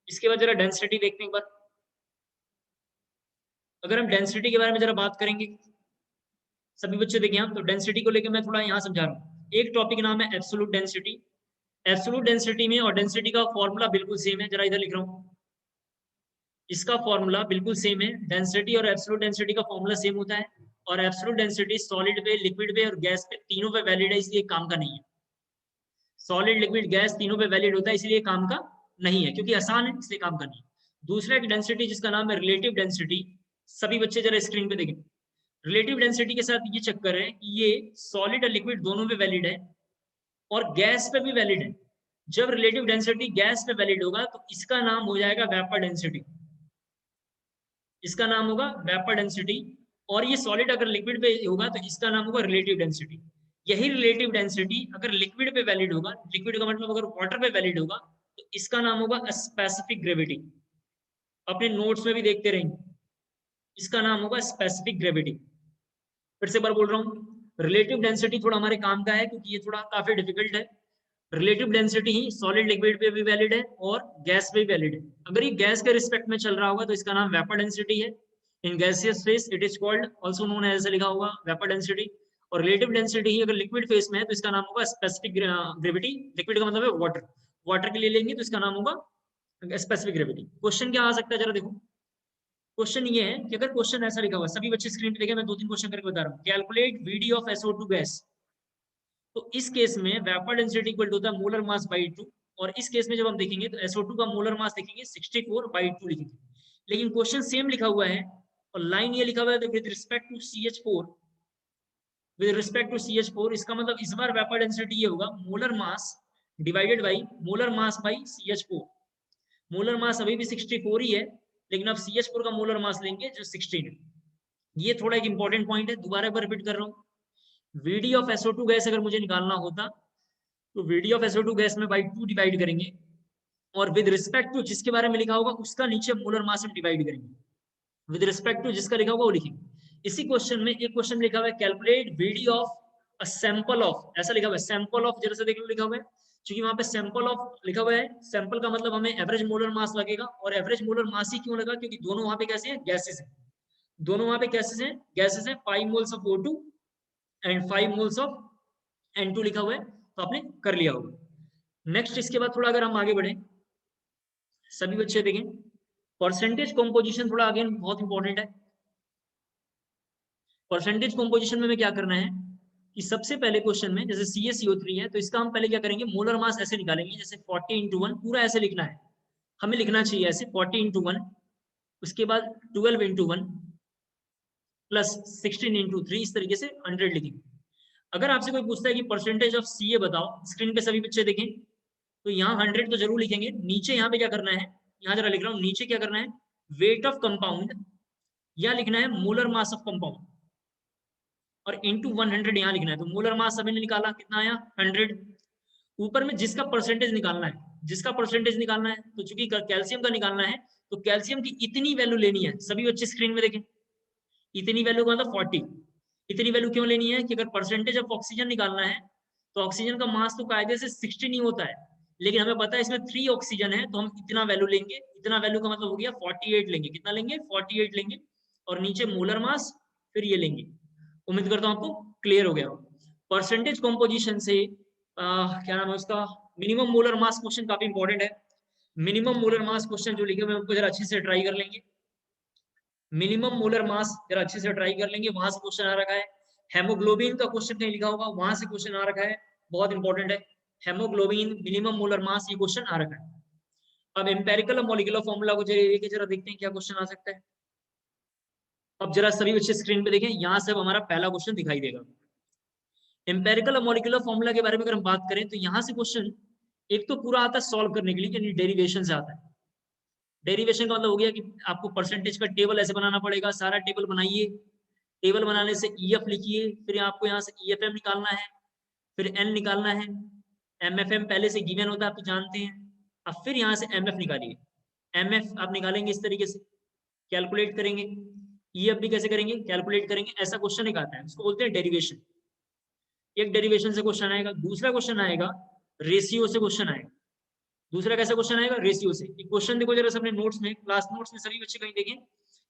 इसके बाद जरा डेंसिटी देखते हैं एक बार। अगर हम डेंसिटी के बारे में जरा बात करेंगे, सभी बच्चे देखिए यहाँ, तो डेंसिटी को लेकर मैं थोड़ा यहाँ समझा रहा हूँ। एक टॉपिक नाम है एब्सोल्यूट डेंसिटी। एब्सोल्यूट डेंसिटी में और डेंसिटी का फॉर्मूला बिल्कुल सेम है, जरा इधर लिख रहा हूँ। इसका फॉर्मूला बिल्कुल सेम है, डेंसिटी और एब्सोल्यूट डेंसिटी का फॉर्मूला सेम होता है। और एब्सोल्यूट डेंसिटी सॉलिड पे, लिक्विड पे और गैस पे, तीनों पे वैलिड है, इसलिए काम का नहीं है। सॉलिड, लिक्विड, गैस तीनों पे वैलिड होता है, इसलिए काम का नहीं है, क्योंकि आसान है इसलिए काम का नहीं है। दूसरा एक डेंसिटी जिसका नाम है रिलेटिव डेंसिटी। सभी बच्चे जरा स्क्रीन पे देखें। रिलेटिव डेंसिटी के साथ ये चक्कर है कि ये सॉलिड और लिक्विड दोनों पे वैलिड है और गैस पे भी वैलिड है। जब रिलेटिव डेंसिटी गैस पे वैलिड होगा तो इसका नाम हो जाएगा वेपर डेंसिटी, इसका नाम होगा वेपर डेंसिटी। और ये सॉलिड अगर लिक्विड पे होगा तो इसका नाम होगा रिलेटिव डेंसिटी। यही रिलेटिव डेंसिटी अगर लिक्विड पे वैलिड होगा, लिक्विड का मतलब अगर वाटर पे वैलिड होगा, तो इसका नाम होगा स्पेसिफिक ग्रेविटी। अपने नोट्स में भी देखते रहेंगे, इसका नाम होगा स्पेसिफिक ग्रेविटी। फिर से बार बोल रहा हूँ, रिलेटिव डेंसिटी थोड़ा हमारे काम का है क्योंकि ये थोड़ा काफी डिफिकल्ट है। रिलेटिव डेंसिटी ही सॉलिड, लिक्विड पे भी वैलिड है और गैस पे भी वैलिड है। अगर ये गैस के रिस्पेक्ट में चल रहा होगा तो इसका नाम वेपर डेंसिटी है। In gaseous phase it is called also known as, लिखा होगा वेपर डेंसिटी। और रिलेटिव डेंसिटी ही अगर लिक्विड फेस में है तो इसका नाम होगा स्पेसिफिक ग्रेविटी। लिक्विड का मतलब है वाटर, वाटर के लिए लेंगे तो इसका नाम होगा स्पेसिफिक ग्रेविटी। क्वेश्चन क्या आ सकता है जरा देखो। क्वेश्चन ये है कि अगर क्वेश्चन ऐसा लिखा हुआ, सभी बच्चे स्क्रीन पे देखें, मैं 2-3 क्वेश्चन करके बता रहा हूँ। Calculate VD of SO2 gas. तो इस केस में वेपर डेंसिटी इक्वल टू होता है मोलर मास बाई 2। और इस केस में जब हम देखेंगे तो SO2 का मोलर मास देखेंगे 64/2 लिखेंगे। लेकिन क्वेश्चन सेम लिखा हुआ है और लाइन ये लिखा हुआ है with respect to CH4, with respect to CH4। इसका मतलब इस बार वेपर डेंसिटी ये होगा molar mass divided by molar mass by CH4। Molar mass अभी भी 64 ही है, लेकिन अब CH4 का मोलर मास लेंगे जो 16 है। ये थोड़ा एक इंपॉर्टेंट पॉइंट है, दोबारा एक बार रिपीट कर रहा हूँ। VD ऑफ SO2 गैस अगर मुझे निकालना होता तो VD ऑफ SO2 गैस में बाई 2 डिवाइड करेंगे और विद रिस्पेक्ट टू जिसके बारे में लिखा होगा उसका नीचे मोलर मास में डिवाइड करेंगे। विद रिस्पेक्ट टू जिसका लिखा होगा वो लिखेंगे। इसी क्वेश्चन में एक क्वेश्चन लिखा हुआ है calculate VD of a sample of, ऐसा लिखा हुआ है सैंपल ऑफ, जरा से देखने लिखा हुआ है, क्योंकि वहां पे सैंपल ऑफ लिखा हुआ है। सैंपल का मतलब हमें एवरेज मोलर मास लगेगा, और एवरेज मोलर मास ही क्यों लगा, क्योंकि दोनों वहां पे कैसे हैं, गैसेस हैं। दोनों वहां पे गैसेस हैं 5 moles of O2 and 5 moles of N2 लिखा हुआ है, तो आपने कर लिया होगा। नेक्स्ट इसके बाद थोड़ा अगर हम आगे बढ़े, सभी बच्चे देखें, परसेंटेज कॉम्पोजिशन थोड़ा अगेन बहुत इंपॉर्टेंट है। परसेंटेज कॉम्पोजिशन में हमें क्या करना है कि सबसे पहले क्वेश्चन में जैसे CaCO3 है तो इसका हम पहले क्या करेंगे, मोलर मास ऐसे निकालेंगे जैसे 40/1, पूरा ऐसे लिखना है, हमें लिखना चाहिए ऐसे 40/1, उसके बाद 12/1 प्लस 16/3, इस तरीके से 100 लिखेंगे। अगर आपसे कोई पूछता है कि परसेंटेज ऑफ Ca बताओ, स्क्रीन पे सभी बच्चे देखें, तो यहाँ 100 तो जरूर लिखेंगे। नीचे यहाँ पे क्या करना है, यहाँ जरा लिख रहा हूँ, नीचे क्या करना है, वेट ऑफ कंपाउंड, या लिखना है मोलर मास ऑफ कंपाउंड, और इंटू 100 यहाँ लिखना है। तो मोलर मास सभी ने निकाला, कितना आया 100। ऊपर में जिसका परसेंटेज निकालना है, जिसका परसेंटेज निकालना है, तो चूंकि कैल्शियम का निकालना है तो कैल्शियम की इतनी वैल्यू लेनी है। सभी बच्चे स्क्रीन में देखें, इतनी वैल्यू का मतलब 40। इतनी वैल्यू क्यों लेनी है कि अगर परसेंटेज ऑफ ऑक्सीजन निकालना है तो ऑक्सीजन का मास तो कायदे से 16 ही होता है, लेकिन हमें पता है इसमें 3 ऑक्सीजन है, तो हम इतना वैल्यू लेंगे। इतना वैल्यू का मतलब हो गया 48 लेंगे। कितना लेंगे, 48 लेंगे, और नीचे मोलर मास, फिर ये लेंगे। उम्मीद करता हूं आपको क्लियर हो गया। परसेंटेज कॉम्पोजिशन से क्या नाम है उसका, मिनिमम मोलर मास क्वेश्चन काफी इंपॉर्टेंट है। मिनिमम मोलर मास क्वेश्चन जो लिखे हुए उनको जरा अच्छे से ट्राई कर लेंगे। मिनिमम मोलर मास जरा अच्छे से ट्राई कर लेंगे, वहां से क्वेश्चन आ रखा है। हेमोग्लोबिन का क्वेश्चन कहीं लिखा होगा, वहां से क्वेश्चन आ रखा है, बहुत इंपॉर्टेंट है। हेमोग्लोबिन मिनिमम मोलर मास, ये क्वेश्चन आ रखा है। अब एम्पेरिकल और मॉलिक्यूलर फॉर्मूला को जरा देखते हैं क्या क्वेश्चन आ सकता है। अब जरा सभी बच्चे स्क्रीन पे देखें, यहाँ से अब हमारा पहला क्वेश्चन दिखाई देगा। एम्पेरिकल और मॉलिक्यूलर फॉर्मूला के बारे में अगर हम बात करें तो यहाँ से क्वेश्चन एक तो पूरा आता है सॉल्व करने के लिए, यानी डेरिवेशन से आता है। डेरिवेशन का मतलब हो गया कि आपको परसेंटेज का टेबल ऐसे बनाना पड़ेगा, सारा टेबल बनाइए। टेबल बनाने से EF लिखिए, फिर आपको यहाँ से EFM निकालना है, फिर N निकालना है। MFM पहले से गिवन होता है, आप तो जानते हैं। अब फिर यहाँ से एम एफ निकालिए, एम एफ आप निकालेंगे इस तरीके से, कैलकुलेट करेंगे, ई एफ भी कैसे करेंगे, कैलकुलेट करेंगे। ऐसा क्वेश्चन एक आता है, उसको बोलते हैं डेरिवेशन। एक डेरिवेशन से क्वेश्चन आएगा, दूसरा क्वेश्चन आएगा रेशियो से क्वेश्चन आएगा। दूसरा कैसा क्वेश्चन आएगा, रेशियो से। एक क्वेश्चन देखो जरा अपने नोट्स में, क्लास नोट्स में सभी बच्चे कहीं देखें,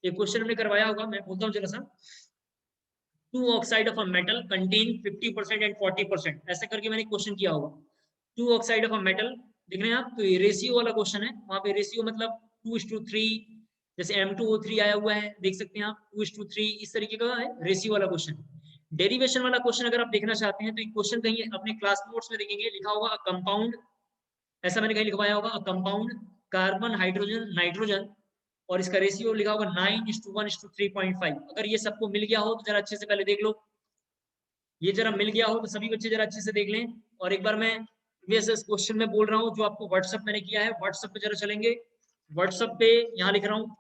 एक क्वेश्चन हमने करवाया होगा, मैं बोलता हूँ जरा सा। Two oxide of a metal contain 50% and 40%, ऐसे करके मैंने क्वेश्चन किया होगा। Two oxide of a metal देख रहे हैं आप, तो ये रेशियो वाला क्वेश्चन है। वहां पे रेशियो मतलब 2:3, जैसे M2O3 आया हुआ है, देख सकते हैं आप 2:3, इस तरीके का है रेशियो वाला क्वेश्चन। डेरिवेशन वाला क्वेश्चन अगर आप देखना चाहते हैं तो एक क्वेश्चन कहीं अपने क्लास नोट्स में देखेंगे, लिखा होगा कंपाउंड, ऐसा मैंने कहीं लिखवाया होगा, कंपाउंड कार्बन हाइड्रोजन नाइट्रोजन, और इसका रेशियो लिखा होगा 9:1:3.5। अगर ये सबको मिल गया हो तो जरा अच्छे से पहले देख लो, ये जरा मिल गया हो तो सभी बच्चे जरा अच्छे से देख लें। और एक बार मैं प्रीवियस क्वेश्चन में बोल रहा हूँ, जो आपको व्हाट्सएप मैंने किया है, व्हाट्सएप पे जरा चलेंगे। व्हाट्सएप पे यहाँ लिख रहा हूँ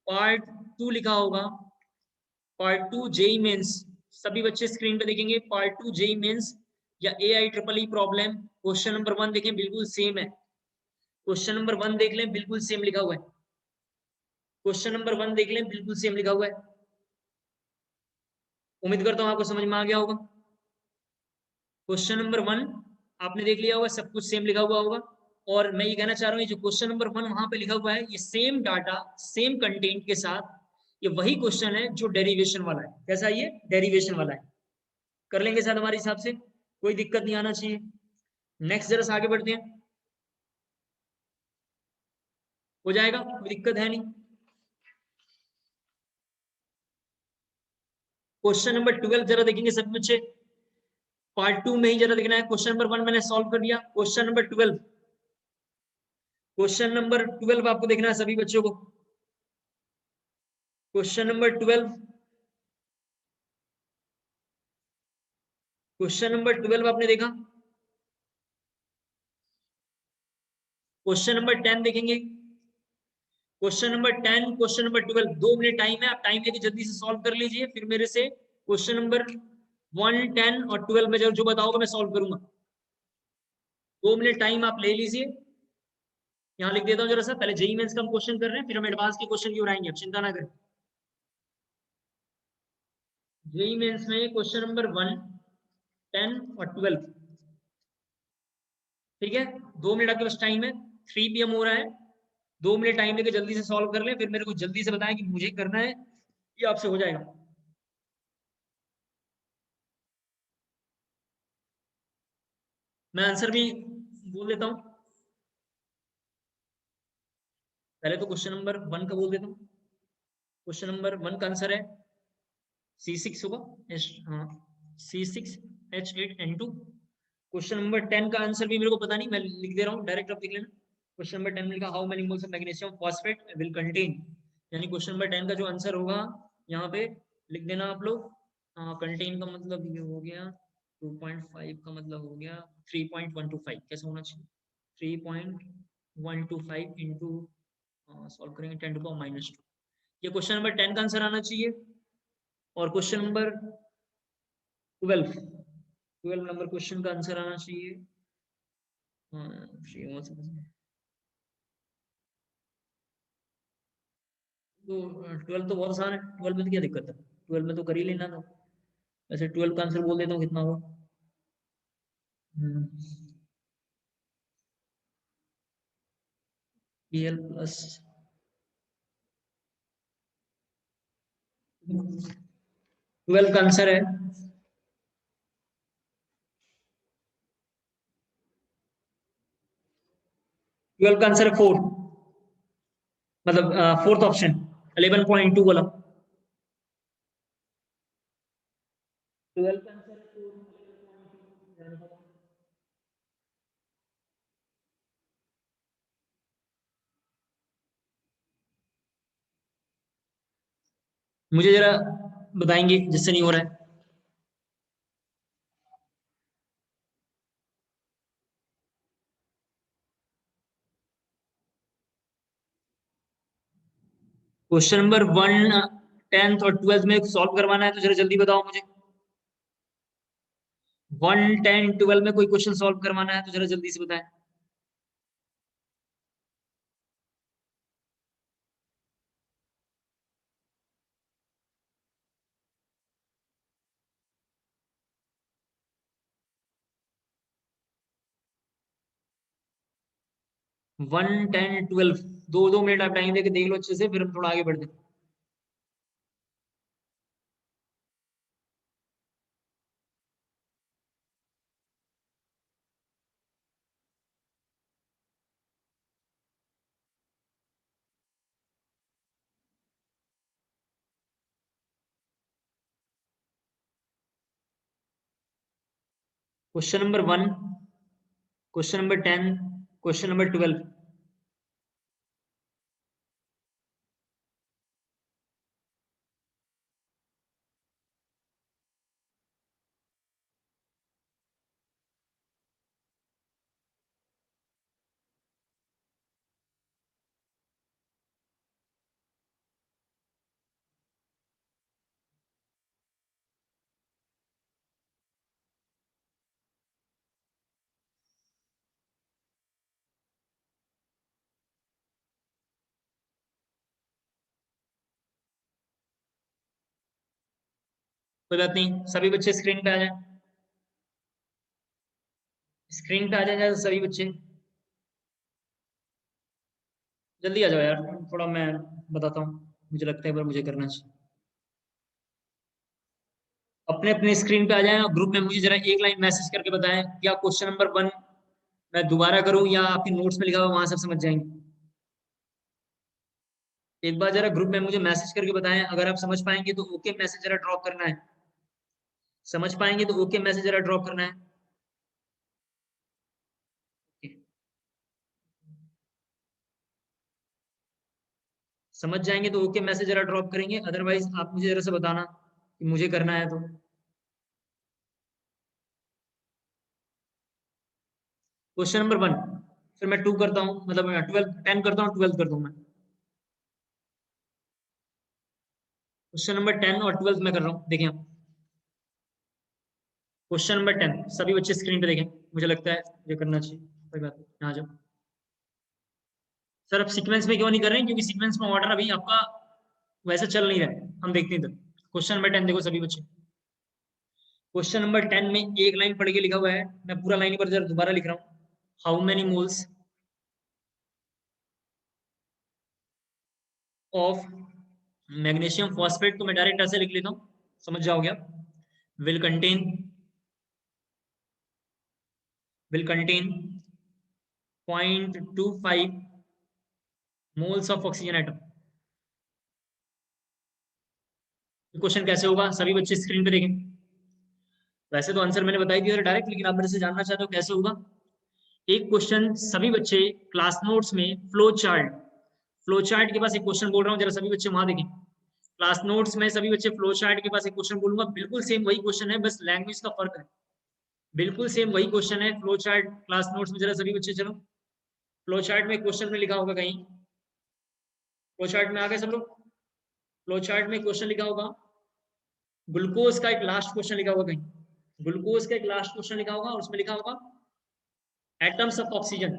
पार्ट 2 लिखा होगा, पार्ट 2 जेई मेंस, सभी बच्चे स्क्रीन पे देखेंगे पार्ट 2 जेई मेंस या AIEEE प्रॉब्लम। क्वेश्चन नंबर 1 देखें, बिल्कुल सेम है। क्वेश्चन नंबर 1 देख लें, बिल्कुल सेम लिखा हुआ है। क्वेश्चन नंबर 1 देख लें, बिल्कुल सेम लिखा हुआ है। उम्मीद करता हूं आपको समझ में आ गया होगा। क्वेश्चन नंबर 1 आपने देख लिया होगा, सब कुछ सेम लिखा हुआ होगा। और मैं ये कहना चाह रहा हूँ, जो क्वेश्चन नंबर 1 वहां पे लिखा हुआ है, ये सेम डाटा सेम कंटेंट के साथ, ये वही क्वेश्चन है जो डेरिवेशन वाला है। कैसा, ये डेरिवेशन वाला है। कर लेंगे शायद हमारे हिसाब से, कोई दिक्कत नहीं आना चाहिए। नेक्स्ट जरा आगे बढ़ते हैं, हो जाएगा, कोई दिक्कत है नहीं। क्वेश्चन नंबर 12 जरा देखेंगे सब बच्चे, पार्ट 2 में ही जरा देखना है। क्वेश्चन नंबर 1 मैंने सॉल्व कर दिया, क्वेश्चन नंबर 12, क्वेश्चन नंबर 12 आपको देखना है सभी बच्चों को। क्वेश्चन नंबर 12, क्वेश्चन नंबर 12 आपने देखा। क्वेश्चन नंबर 10 देखेंगे, question number 10, question number 12, 2 minute time है, आप टाइम लेके जल्दी से सॉल्व कर लीजिए, फिर मेरे से क्वेश्चन नंबर 1, 10 और 12 में जो बताओगे मैं सॉल्व करूंगा। 2 मिनट टाइम आप ले लीजिए। यहाँ लिख देता हूँ जरा सा, पहले जेई मेंस का हम क्वेश्चन कर रहे हैं, फिर हम एडवांस के क्वेश्चन की ओर आएंगे, अब चिंता ना करें। जेई मेंस में क्वेश्चन नंबर 1, 10 और 12, ठीक है। 2 मिनट आपके पास टाइम है, 3 PM हो रहा है। 2 मिनट टाइम लेके जल्दी से सॉल्व कर ले, फिर मेरे को जल्दी से बताएं कि मुझे करना है, ये आपसे हो जाएगा। मैं आंसर भी बोल देता हूँ, पहले तो क्वेश्चन नंबर 1 का बोल देता हूँ। क्वेश्चन नंबर 1 का आंसर है C6 होगा, हाँ C6H8N2। क्वेश्चन नंबर 10 का आंसर भी मेरे को पता नहीं, मैं लिख दे रहा हूँ, डायरेक्ट आप लिख लेना। क्वेश्चन नंबर 10 में लिखा how many moles of magnesium phosphate will contain, यानी क्वेश्चन नंबर 10 का जो आंसर होगा यहाँ पे लिख देना आप लोग। कंटेन का मतलब ये हो गया 2.5, का मतलब हो गया 3.125, कैसे होना चाहिए 3.125 इंटू, सॉल्व करेंगे 10⁻²। ये क्वेश्चन नंबर 10 का आंसर आना चाहिए। और क्वेश्चन नंबर 12 नंबर क्वेश्चन का आंसर आना चाहिए, तो 12 तो बहुत आसान है, 12 में तो क्या दिक्कत है, 12 में तो कर ही लेना था। वैसे 12 का आंसर बोल देता हूँ कितना होगा। PL प्लस 12 का आंसर है, 12 का आंसर है 4, मतलब फोर्थ ऑप्शन 11.2 वाला। 12 का आंसर है 4, 11.2। मुझे जरा बताएंगे जिससे नहीं हो रहा है। क्वेश्चन नंबर 1, 10th और 12th में सॉल्व करवाना है, तो जरा जल्दी बताओ मुझे। 1, 10, 12 में कोई क्वेश्चन सॉल्व करवाना है तो जरा जल्दी से बताएं। 1, 10, 12, 2 2 मिनट आप टाइम देके देख लो अच्छे से, फिर हम थोड़ा आगे बढ़ते हैं। Question number 1, question number 10, question number 12। कोई बात नहीं, सभी बच्चे स्क्रीन पे आ जाए, स्क्रीन पे आ जाए सभी बच्चे। जल्दी आ जाओ यार, थोड़ा मैं बताता हूँ, मुझे लगता है पर मुझे करना चाहिए। अपने अपने स्क्रीन पे आ जाएं और ग्रुप में मुझे जरा एक लाइन मैसेज करके बताएं, क्या क्वेश्चन नंबर 1 मैं दोबारा करूं या आपकी नोट्स में लिखा हुआ वहां सब समझ जाएंगे। एक बार जरा ग्रुप में मुझे मैसेज करके बताएं, अगर आप समझ पाएंगे तो ओके मैसेज जरा ड्रॉप करना है, समझ पाएंगे तो ओके मैसेज जरा ड्रॉप करना है। समझ जाएंगे तो ओके मैसेज जरा ड्रॉप करेंगे, अदरवाइज आप मुझे जरा से बताना कि मुझे करना है तो। क्वेश्चन नंबर 1, फिर मैं 2 करता हूँ, मतलब 12, 10 करता हूँ, 12 करता हूँ मैं। क्वेश्चन नंबर 10 और 12 मैं कर रहा हूँ, देखिए आप। क्वेश्चन नंबर 10, सभी बच्चे स्क्रीन पे देखें, मुझे लगता है ये करना चाहिए, कोई बात नहीं, यहाँ आ जाओ। सर आप सीक्वेंस में क्यों नहीं कर रहे हैं, क्योंकि सीक्वेंस में ऑर्डर अभी आपका वैसे चल नहीं रहा है, हम देखते हैं इधर। क्वेश्चन नंबर 10 देखो सभी बच्चे। क्वेश्चन नंबर 10 में एक लाइन पढ़ के लिखा हुआ है, मैं पूरा लाइन पर जरा दोबारा लिख रहा हूँ। How many moles of magnesium phosphate, तो मैं डायरेक्ट ऐसे लिख लेता हूँ, समझ जाओगे आप। Will contain, will contain 0.25 moles of oxygen atom. Question कैसे होगा, सभी बच्चे स्क्रीन पे देखें। वैसे तो आंसर मैंने बताई दिया डायरेक्ट, लेकिन आप मेरे से जानना चाहते हो कैसे होगा। एक क्वेश्चन सभी बच्चे क्लास नोट्स में फ्लो चार्ट, फ्लो चार्ट के पास एक क्वेश्चन बोल रहा हूँ, जरा सभी बच्चे वहां देखें। क्लास नोट्स में सभी बच्चे फ्लो चार्ट के पास एक क्वेश्चन बोलूंगा, बिल्कुल सेम वही क्वेश्चन है, बस लैंग्वेज का फर्क है। बिल्कुल सेम वही क्वेश्चन है, फ्लो चार्ट क्लास नोट्स में जरा सभी बच्चे चलो। फ्लो चार्ट में क्वेश्चन में लिखा होगा कहीं, फ्लो चार्ट में आ गए सब लोग। फ्लो चार्ट में क्वेश्चन लिखा होगा, ग्लूकोज का एक लास्ट क्वेश्चन लिखा होगा कहीं, ग्लूकोज का एक लास्ट क्वेश्चन लिखा होगा और उसमें लिखा होगा एटम्स ऑफ ऑक्सीजन।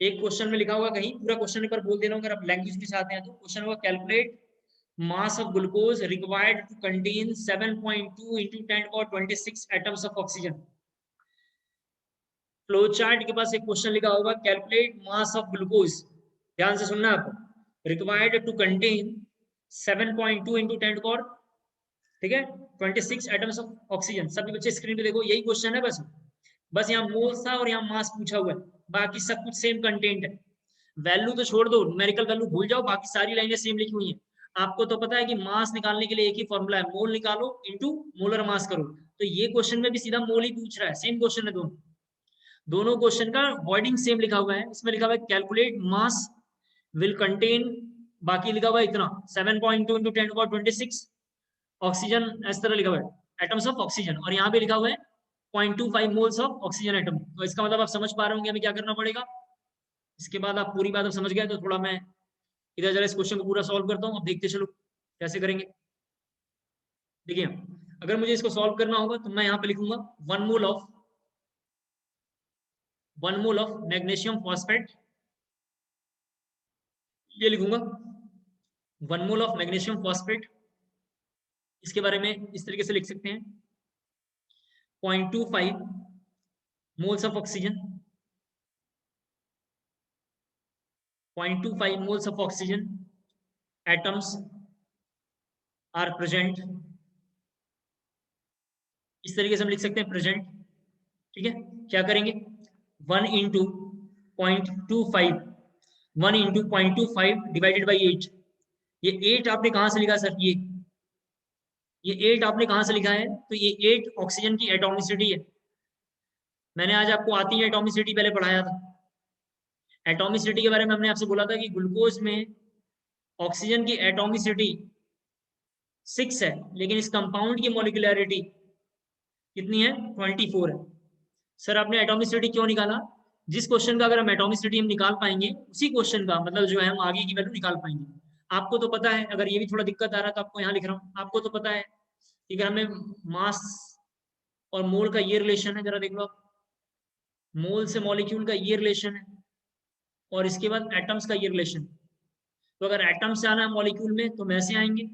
एक क्वेश्चन में लिखा होगा कहीं, पूरा क्वेश्चन एक बार बोल दे रहा हूं अगर आप लैंग्वेज के साथ हैं तो। क्वेश्चन होगा calculate mass of glucose required to contain 7.2 into 10 power 26 atoms of oxygen. Flow chart के पास एक क्वेश्चन लिखा होगा कैलकुलेट मास ऑफ ग्लूकोज, ध्यान से सुनना आप, required to contain 7.2 into 10 power, ठीक है, 26 एटम्स ऑफ ऑक्सीजन। सभी बच्चे स्क्रीन पे देखो, यही क्वेश्चन है बस, बस यहाँ मोल्स था और यहाँ मास पूछा हुआ है, बाकी सब कुछ सेम कंटेंट है। वैल्यू तो छोड़ दो, न्यूमेरिकल वैल्यू भूल जाओ, बाकी सारी लाइनें सेम लिखी हुई हैं। आपको तो पता है कि मास निकालने के लिए एक ही फॉर्मूला है, मोल निकालो इनटू मोलर मास करो, तो ये क्वेश्चन में भी सीधा मोल ही पूछ रहा है, सेम क्वेश्चन है दोनों। दोनों क्वेश्चन का वर्डिंग सेम लिखा हुआ है, इसमें लिखा हुआ है कैलकुलेट मास विल कंटेन, बाकी लिखा हुआ है इतना 7.2 into 10 power 26 ऑक्सीजन, इस तरह लिखा हुआ है एटम्स ऑफ ऑक्सीजन, और यहाँ पे लिखा हुआ है 0.25 मोल्स ऑफ ऑक्सीजन एटम। तो इसका मतलब आप समझ पा रहे होंगे हमें क्या करना पड़ेगा। इसके बाद आप पूरी बात आप समझ गए तो थोड़ा मैं इधर जरा इस क्वेश्चन को पूरा सॉल्व करता हूँ, अब देखते चलो कैसे करेंगे। देखिए, अगर मुझे इसको सॉल्व करना होगा तो मैं यहाँ पे लिखूंगा 1 मोल ऑफ मैग्नीशियम फॉस्फेट, ये लिखूंगा 1 मोल ऑफ मैग्नीशियम फॉस्फेट। इसके बारे में इस तरीके से लिख सकते हैं 0.25 moles of oxygen, 0.25 moles of oxygen atoms are present, इस तरीके से हम लिख सकते हैं प्रेजेंट। ठीक है, क्या करेंगे 1 इंटू 0.25 1 इंटू 0.25 डिवाइडेड बाई 8। ये 8 आपने कहां से लिखा सर? ये 8 आपने कहां से लिखा है? तो ये 8 ऑक्सीजन की एटॉमिसिटी है। मैंने आज आपको आती है एटॉमिसिटी पहले पढ़ाया था। एटॉमिसिटी के बारे में हमने आपसे बोला था कि ग्लूकोज में ऑक्सीजन की एटॉमिसिटी 6 है, लेकिन इस कंपाउंड की मॉलिक्यूलरिटी कितनी है? 24 है। सर आपने एटॉमिसिटी क्यों निकाला? जिस क्वेश्चन का अगर हम एटॉमिसिटी हम निकाल पाएंगे, उसी क्वेश्चन का मतलब जो है हम आगे की वैल्यू निकाल पाएंगे। आपको तो पता है, अगर ये भी थोड़ा दिक्कत आ रहा है तो आपको यहाँ लिख रहा हूँ, आपको तो पता है कि अगर हमें मास और मोल का ये रिलेशन है, जरा देख लो आप, मोल से मॉलिक्यूल का ये रिलेशन है और इसके बाद एटम्स का ये रिलेशन। तो अगर एटम से आना है मॉलिक्यूल में तो हम ऐसे आएंगे,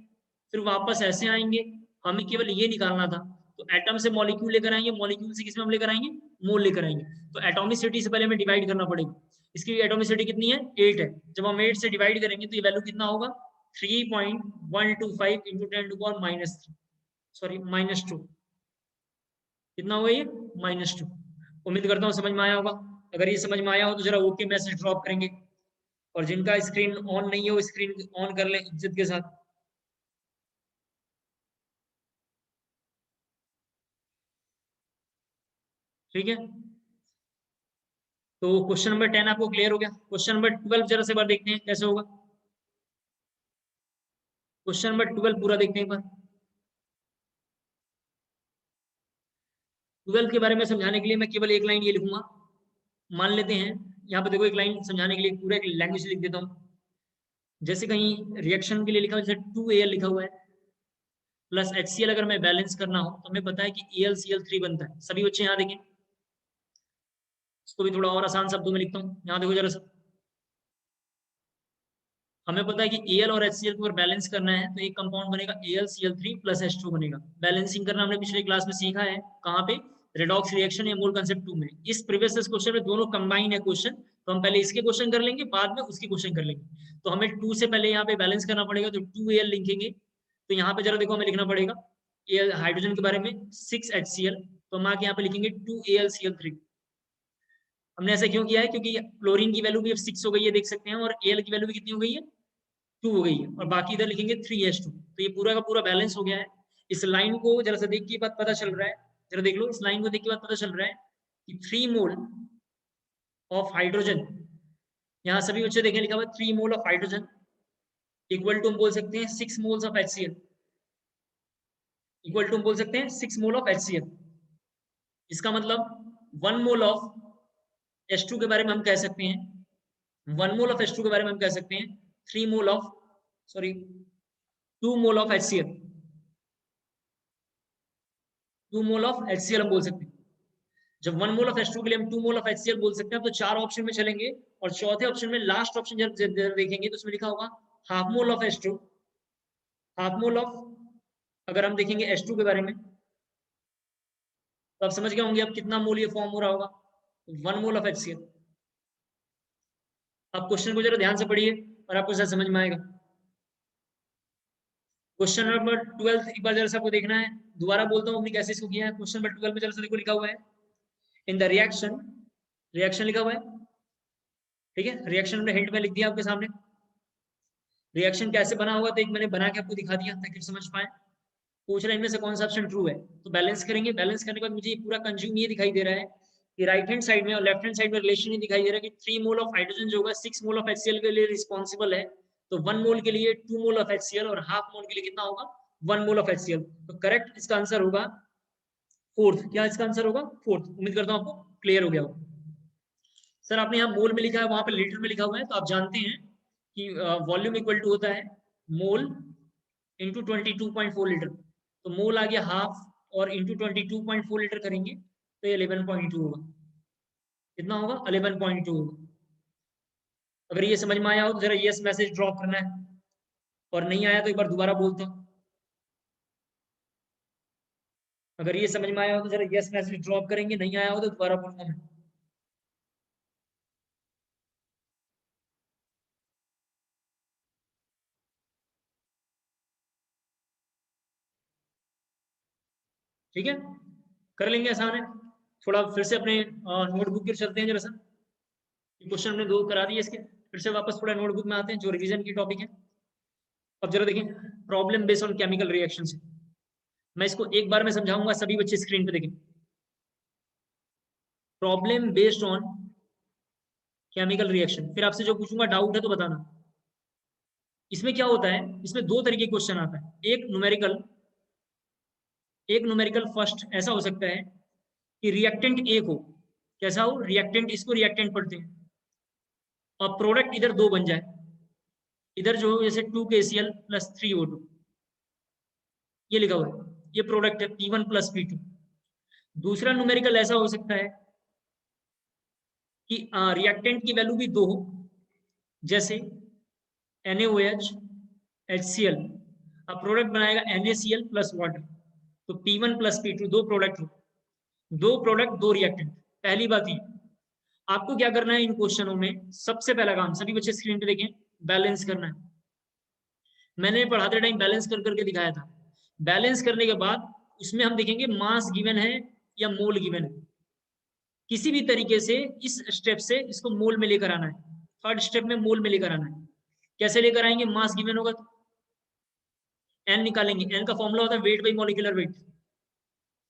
फिर वापस ऐसे आएंगे, हमें केवल ये निकालना था। तो एटम से मॉलिक्यूल लेकर आएंगे, मॉलिक्यूल से किस में हम लेकर आएंगे? मोल लेकर आएंगे। तो एटॉमिसिटी से पहले हमें डिवाइड करना पड़ेगा। इसकी एटॉमिसिटी कितनी है? 8 है। जब हम 8 से डिवाइड करेंगे तो ये वैल्यू कितना होगा? 3.125 इंटू 10⁻³ सॉरी -2। कितना होगा ये? -2। उम्मीद करता हूँ समझ में आया होगा। अगर ये समझ में आया हो तो जरा ओके मैसेज ड्रॉप करेंगे, और जिनका स्क्रीन ऑन नहीं है वो स्क्रीन ऑन कर ले इज्जत के साथ। ठीक है, तो क्वेश्चन नंबर 10 आपको क्लियर हो गया। क्वेश्चन नंबर 12 जरा से बार देखते हैं कैसे होगा। क्वेश्चन नंबर 12 पूरा देखते हैं एक बार। 12 के बारे में समझाने के लिए मैं केवल एक लाइन ये लिखूंगा। मान लेते हैं यहाँ पे देखो, एक लाइन समझाने के लिए पूरा एक लैंग्वेज लिख देता हूँ। जैसे कहीं रिएक्शन के लिए लिखा हुआ है, जैसे 2Al लिखा हुआ है प्लस HCl, अगर मैं बैलेंस करना हो तो हमें पता है कि AlCl3 बनता है। सभी बच्चे यहाँ देखें, इसको भी थोड़ा और आसान शब्दों में लिखता हूँ। यहाँ देखो जरा सा, हमें पता है कि Al और HCl को अगर बैलेंस करना है तो एक कंपाउंड बनेगा AlCl3 प्लस H2 बनेगा। बैलेंसिंग करना हमने पिछले क्लास में सीखा है, कहाँ पे? रेडॉक्स रिएक्शन या मोल कांसेप्ट 2 में। इस प्रीवियस क्वेश्चन में दोनों कंबाइन है क्वेश्चन, तो हम पहले इसके क्वेश्चन कर लेंगे, बाद में उसके क्वेश्चन कर लेंगे। तो हमें 2 से पहले यहाँ पे बैलेंस करना पड़ेगा, तो 2Al लिखेंगे। तो यहाँ पे जरा देखो, हमें लिखना पड़ेगा हाइड्रोजन के बारे में 6HCl, तो हम आके यहाँ पे लिखेंगे 2AlCl3। हमने ऐसा क्यों किया है? क्योंकि क्लोरीन की वैल्यू भी अब 6 हो गई है, देख सकते हैं, और Al की वैल्यू भी कितनी हो गई है? 2 हो गई है, और बाकी इधर लिखेंगे 3H2। तो ये पूरा का पूरा बैलेंस हो गया है। इस लाइन को जरा सा देख के बात पता चल रहा है, जरा देख लो, इस लाइन को देख के बात पता चल रहा है कि 3 मोल ऑफ हाइड्रोजन, यहाँ सभी बच्चे देखें लिखा हुआ 3 mole of hydrogen equal to हम बोल सकते हैं 6 moles of HCl। Equal to हम बोल सकते हैं 6 मोल ऑफ HCl। इसका मतलब 1 मोल ऑफ H2 के बारे में हम कह सकते हैं, 1 मोल ऑफ H2 के बारे में हम कह सकते हैं 3 mole of, sorry 2 mole of HCl। 2 mole of HCl हम बोल सकते हैं। जब 1 मोल ऑफ H2 के लिए हम 2 मोल ऑफ HCl बोल सकते हैं, तो 4 ऑप्शन में चलेंगे, और चौथे ऑप्शन में लास्ट ऑप्शन जब देखेंगे तो उसमें लिखा होगा half mole of H2, half mole of, अगर हम देखेंगे H2 के बारे में तो आप समझ गए होंगे अब कितना मोल ये फॉर्म हो रहा होगा, 1 मोल ऑफ HCl। आप क्वेश्चन को जरा ध्यान से पढ़िए और आपको शायद समझ में आएगा। क्वेश्चन नंबर 12 एक बार जरा सा आपको देखना है, दोबारा बोलता हूँ अपनी कैसे इसको किया है। क्वेश्चन नंबर 12 में जरा सा देखो लिखा हुआ है इन द रिएक्शन, रिएक्शन लिखा हुआ है, ठीक है, रिएक्शन में हिंट में लिख दिया आपके सामने। रिएक्शन कैसे बना हुआ तो एक मैंने बना के आपको दिखा दिया ताकि समझ पाए। पूछ रहा है इनमें से कौन सा ऑप्शन ट्रू है, तो बैलेंस करेंगे। बैलेंस करने के बाद मुझे पूरा कंज्यूम ये दिखाई दे रहा है कि राइट हैंड साइड में और लेफ्ट हैंड साइड में रिलेशन ये दिखाई दे रहा है कि 3 मोल ऑफ हाइड्रोजन जो होगा 6 मोल ऑफ HCl के लिए रिस्पॉन्सिबल है, तो 1 मोल के लिए 2 मोल ऑफ HCl, और हाफ मोल के लिए कितना होगा? 1 मोल ऑफ HCl। तो करेक्ट इसका आंसर होगा फोर्थ। क्या इसका आंसर होगा? फोर्थ। उम्मीद करता हूं आपको क्लियर हो गया होगा। सर आपने यहाँ मोल में लिखा है, वहां पे लीटर में लिखा हुआ है, तो आप जानते हैं कि वॉल्यूम इक्वल टू होता है मोल इंटू 22.4 लीटर। तो मोल आ गया हाफ, और इंटू 22.4 लीटर करेंगे तो ये 11.2 होगा। कितना होगा? 11.2 होगा। अगर ये समझ में आया हो तो जरा यस मैसेज ड्रॉप करना है, और नहीं आया तो एक बार दोबारा बोलता हूँ। अगर ये समझ में आया हो तो जरा यस मैसेज ड्रॉप करेंगे, नहीं आया हो तो दोबारा बोलूंगा मैं। ठीक है, कर लेंगे, आसान है। थोड़ा फिर से अपने नोटबुक की चलते हैं जरा सा। क्वेश्चन हमने 2 करा दिए इसके, फिर से वापस थोड़ा नोटबुक में आते हैं जो रिवीजन की टॉपिक है। अब जरा देखें, problem based on chemical reaction से। मैं इसको एक बार में समझाऊंगा, सभी बच्चे स्क्रीन पे देखें। Problem based on chemical reaction, फिर आपसे जो पूछूंगा डाउट है तो बताना। इसमें क्या होता है, इसमें 2 तरीके के क्वेश्चन आता है। एक न्यूमेरिकल फर्स्ट ऐसा हो सकता है कि रिएक्टेंट एक हो, कैसा हो, रिएक्टेंट, इसको रिएक्टेंट पढ़ते हैं, और प्रोडक्ट इधर 2 बन जाए, इधर जो जैसे 2KCl + 3O2, ये लिखा हुआ है, ये प्रोडक्ट है P1 + P2। दूसरा न्यूमेरिकल ऐसा हो सकता है कि रिएक्टेंट की वैल्यू भी 2 हो, जैसे NaOH HCl, अब प्रोडक्ट बनाएगा NaCl + वाटर, तो P1 + P2 2 प्रोडक्ट हो, 2 प्रोडक्ट 2 रिएक्टेंट। पहली बात ये, आपको क्या करना है इन क्वेश्चनों में, सबसे पहला काम, सभी बच्चे स्क्रीन पे देखें, बैलेंस करना है। मैंने पढ़ाते टाइम बैलेंस कर करके दिखाया था। बैलेंस करने के बाद उसमें हम देखेंगे मास गिवन है या मोल गिवन है। किसी भी तरीके से इस स्टेप से इसको मोल में लेकर आना है, थर्ड स्टेप में मोल में लेकर आना है। कैसे लेकर आएंगे, मास गिवन होगा तो एन निकालेंगे, एन का फॉर्मूला होता है weight by molecular weight,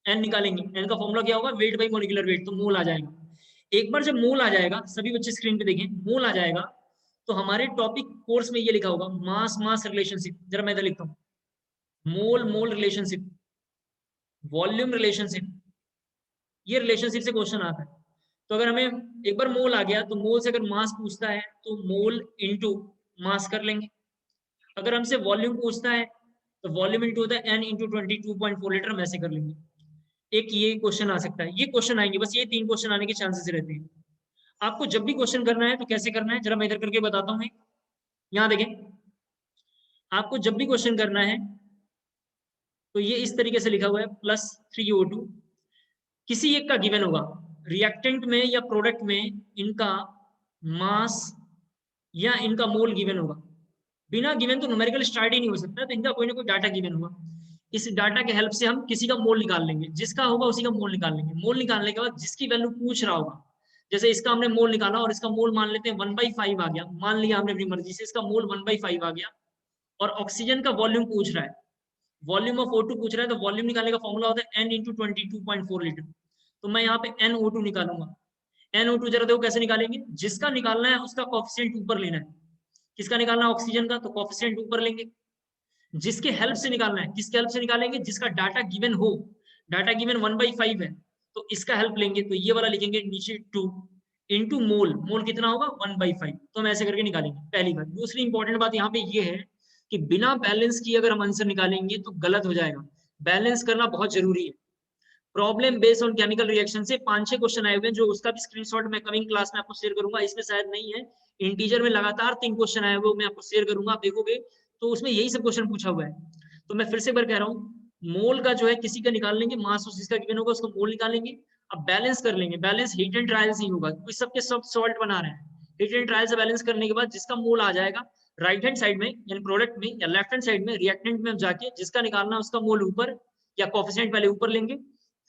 n निकालेंगे, एन का फॉर्मूला क्या होगा, वेट बाई मॉलिक्यूलर वेट, तो मोल आ जाएगा। एक बार जब मोल आ जाएगा, सभी बच्चे स्क्रीन पे देखें, मोल आ जाएगा तो हमारे टॉपिक कोर्स में ये लिखा होगा मास मास रिलेशनशिप। जरा मैं इधर लिखता हूँ, मोल मोल रिलेशनशिप, वॉल्यूम रिलेशनशिप, ये रिलेशनशिप से क्वेश्चन आता है। तो अगर हमें एक बार मोल आ गया तो मोल से अगर मास पूछता है तो मोल इनटू मास कर लेंगे। अगर हमसे वॉल्यूम पूछता है तो वॉल्यूम इनटू होता है एन इंटू 22.4 लीटर, हम ऐसे कर लेंगे। एक ये क्वेश्चन आ सकता है, ये क्वेश्चन आएंगे, बस ये 3 क्वेश्चन आने के चांसेस रहते हैं। आपको जब भी क्वेश्चन करना है तो कैसे करना है, जरा मैं इधर करके बताता हूँ। यहाँ देखें, आपको जब भी क्वेश्चन करना है तो ये इस तरीके से लिखा हुआ है +3O2, किसी एक का गिवन होगा, रिएक्टेंट में या प्रोडक्ट में इनका मास या इनका मोल गिवन होगा। बिना गिवन तो न्यूमेरिकल स्टार्ट ही नहीं हो सकता, तो इनका कोई ना कोई डाटा गिवन होगा। इस डाटा के हेल्प से हम किसी का मोल निकाल लेंगे, जिसका होगा उसी का मोल निकाल लेंगे। मोल निकालने के बाद जिसकी वैल्यू पूछ रहा होगा, जैसे इसका हमने मोल निकाला और इसका मोल मान लेते हैं 1/5 आ गया, मान लिया हमने अपनी मर्जी से, इसका मोल 1/5 आ गया। और ऑक्सीजन का वॉल्यूम पूछ रहा है, वॉल्यूम ऑफ O2 पूछ रहा है, तो वॉल्यूम निकालने का फॉर्मूला होता है N इंटू 22.4 लीटर। तो मैं यहाँ पे NO2 निकालूंगा। NO2 जरा देखो कैसे निकालेंगे, जिसका निकालना है उसका कोएफिशिएंट ऊपर लेना है। किसका निकालना है, ऑक्सीजन का, तो कोएफिशिएंट ऊपर लेंगे। जिसके हेल्प से निकालना है, किसके हेल्प से निकालेंगे, जिसका डाटा गिवन हो। डाटा गिवन 1/5 है तो इसका हेल्प लेंगे, तो ये वाला लिखेंगे नीचे 2 इंटू मोल, मोल कितना होगा 1/5, तो हम ऐसे करके निकालेंगे। पहली बात। दूसरी इंपॉर्टेंट बात यहाँ पे ये है कि बिना बैलेंस किए अगर हम आंसर निकालेंगे तो गलत हो जाएगा, बैलेंस करना बहुत जरूरी है। Problem based on chemical reaction से 5-6 क्वेश्चन आए हुए हैं, जो उसका भी स्क्रीनशॉट मैं कमिंग क्लास में आपको शेयर करूंगा, इसमें शायद नहीं है। इंटीजर में लगातार 3 क्वेश्चन आए हुए, मैं आपको शेयर करूंगा, आप देखोगे तो उसमें यही सब क्वेश्चन पूछा हुआ है। तो मैं फिर से एक बार कह रहा हूँ, मोल का जो है किसी का निकाल लेंगे, मास जिसका गिवन होगा उसका मोल निकालेंगे। अब बैलेंस कर लेंगे, बैलेंस हिट एंड ट्रायल से ही होगा, क्योंकि सबके सब सॉल्ट बना रहे हैं। हिट एंड ट्रायल से बैलेंस करने के बाद जिसका मोल आ जाएगा, राइट हैंड साइड में यानी प्रोडक्ट में, या लेफ्ट हैंड साइड में रिएक्टेंट में जाके जिसका निकालना उसका मोल ऊपर या कोएफिशिएंट पहले ऊपर लेंगे,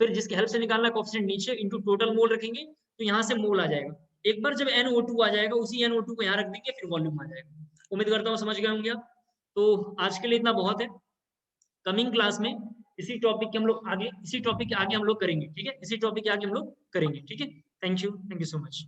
फिर जिसके हेल्प से निकालना कोएफिशिएंट नीचे इंटू टोटल मोल रखेंगे, तो यहाँ से मोल आ जाएगा। एक बार जब NO2 आ जाएगा, उसी NO2 को यहाँ रख देंगे, फिर वॉल्यूम आ जाएगा। उम्मीद करता हूँ समझ गए होंगे आप। तो आज के लिए इतना बहुत है। कमिंग क्लास में इसी टॉपिक के हम लोग आगे, इसी टॉपिक के आगे हम लोग करेंगे, ठीक है, इसी टॉपिक के आगे हम लोग करेंगे, ठीक है। Thank you so much.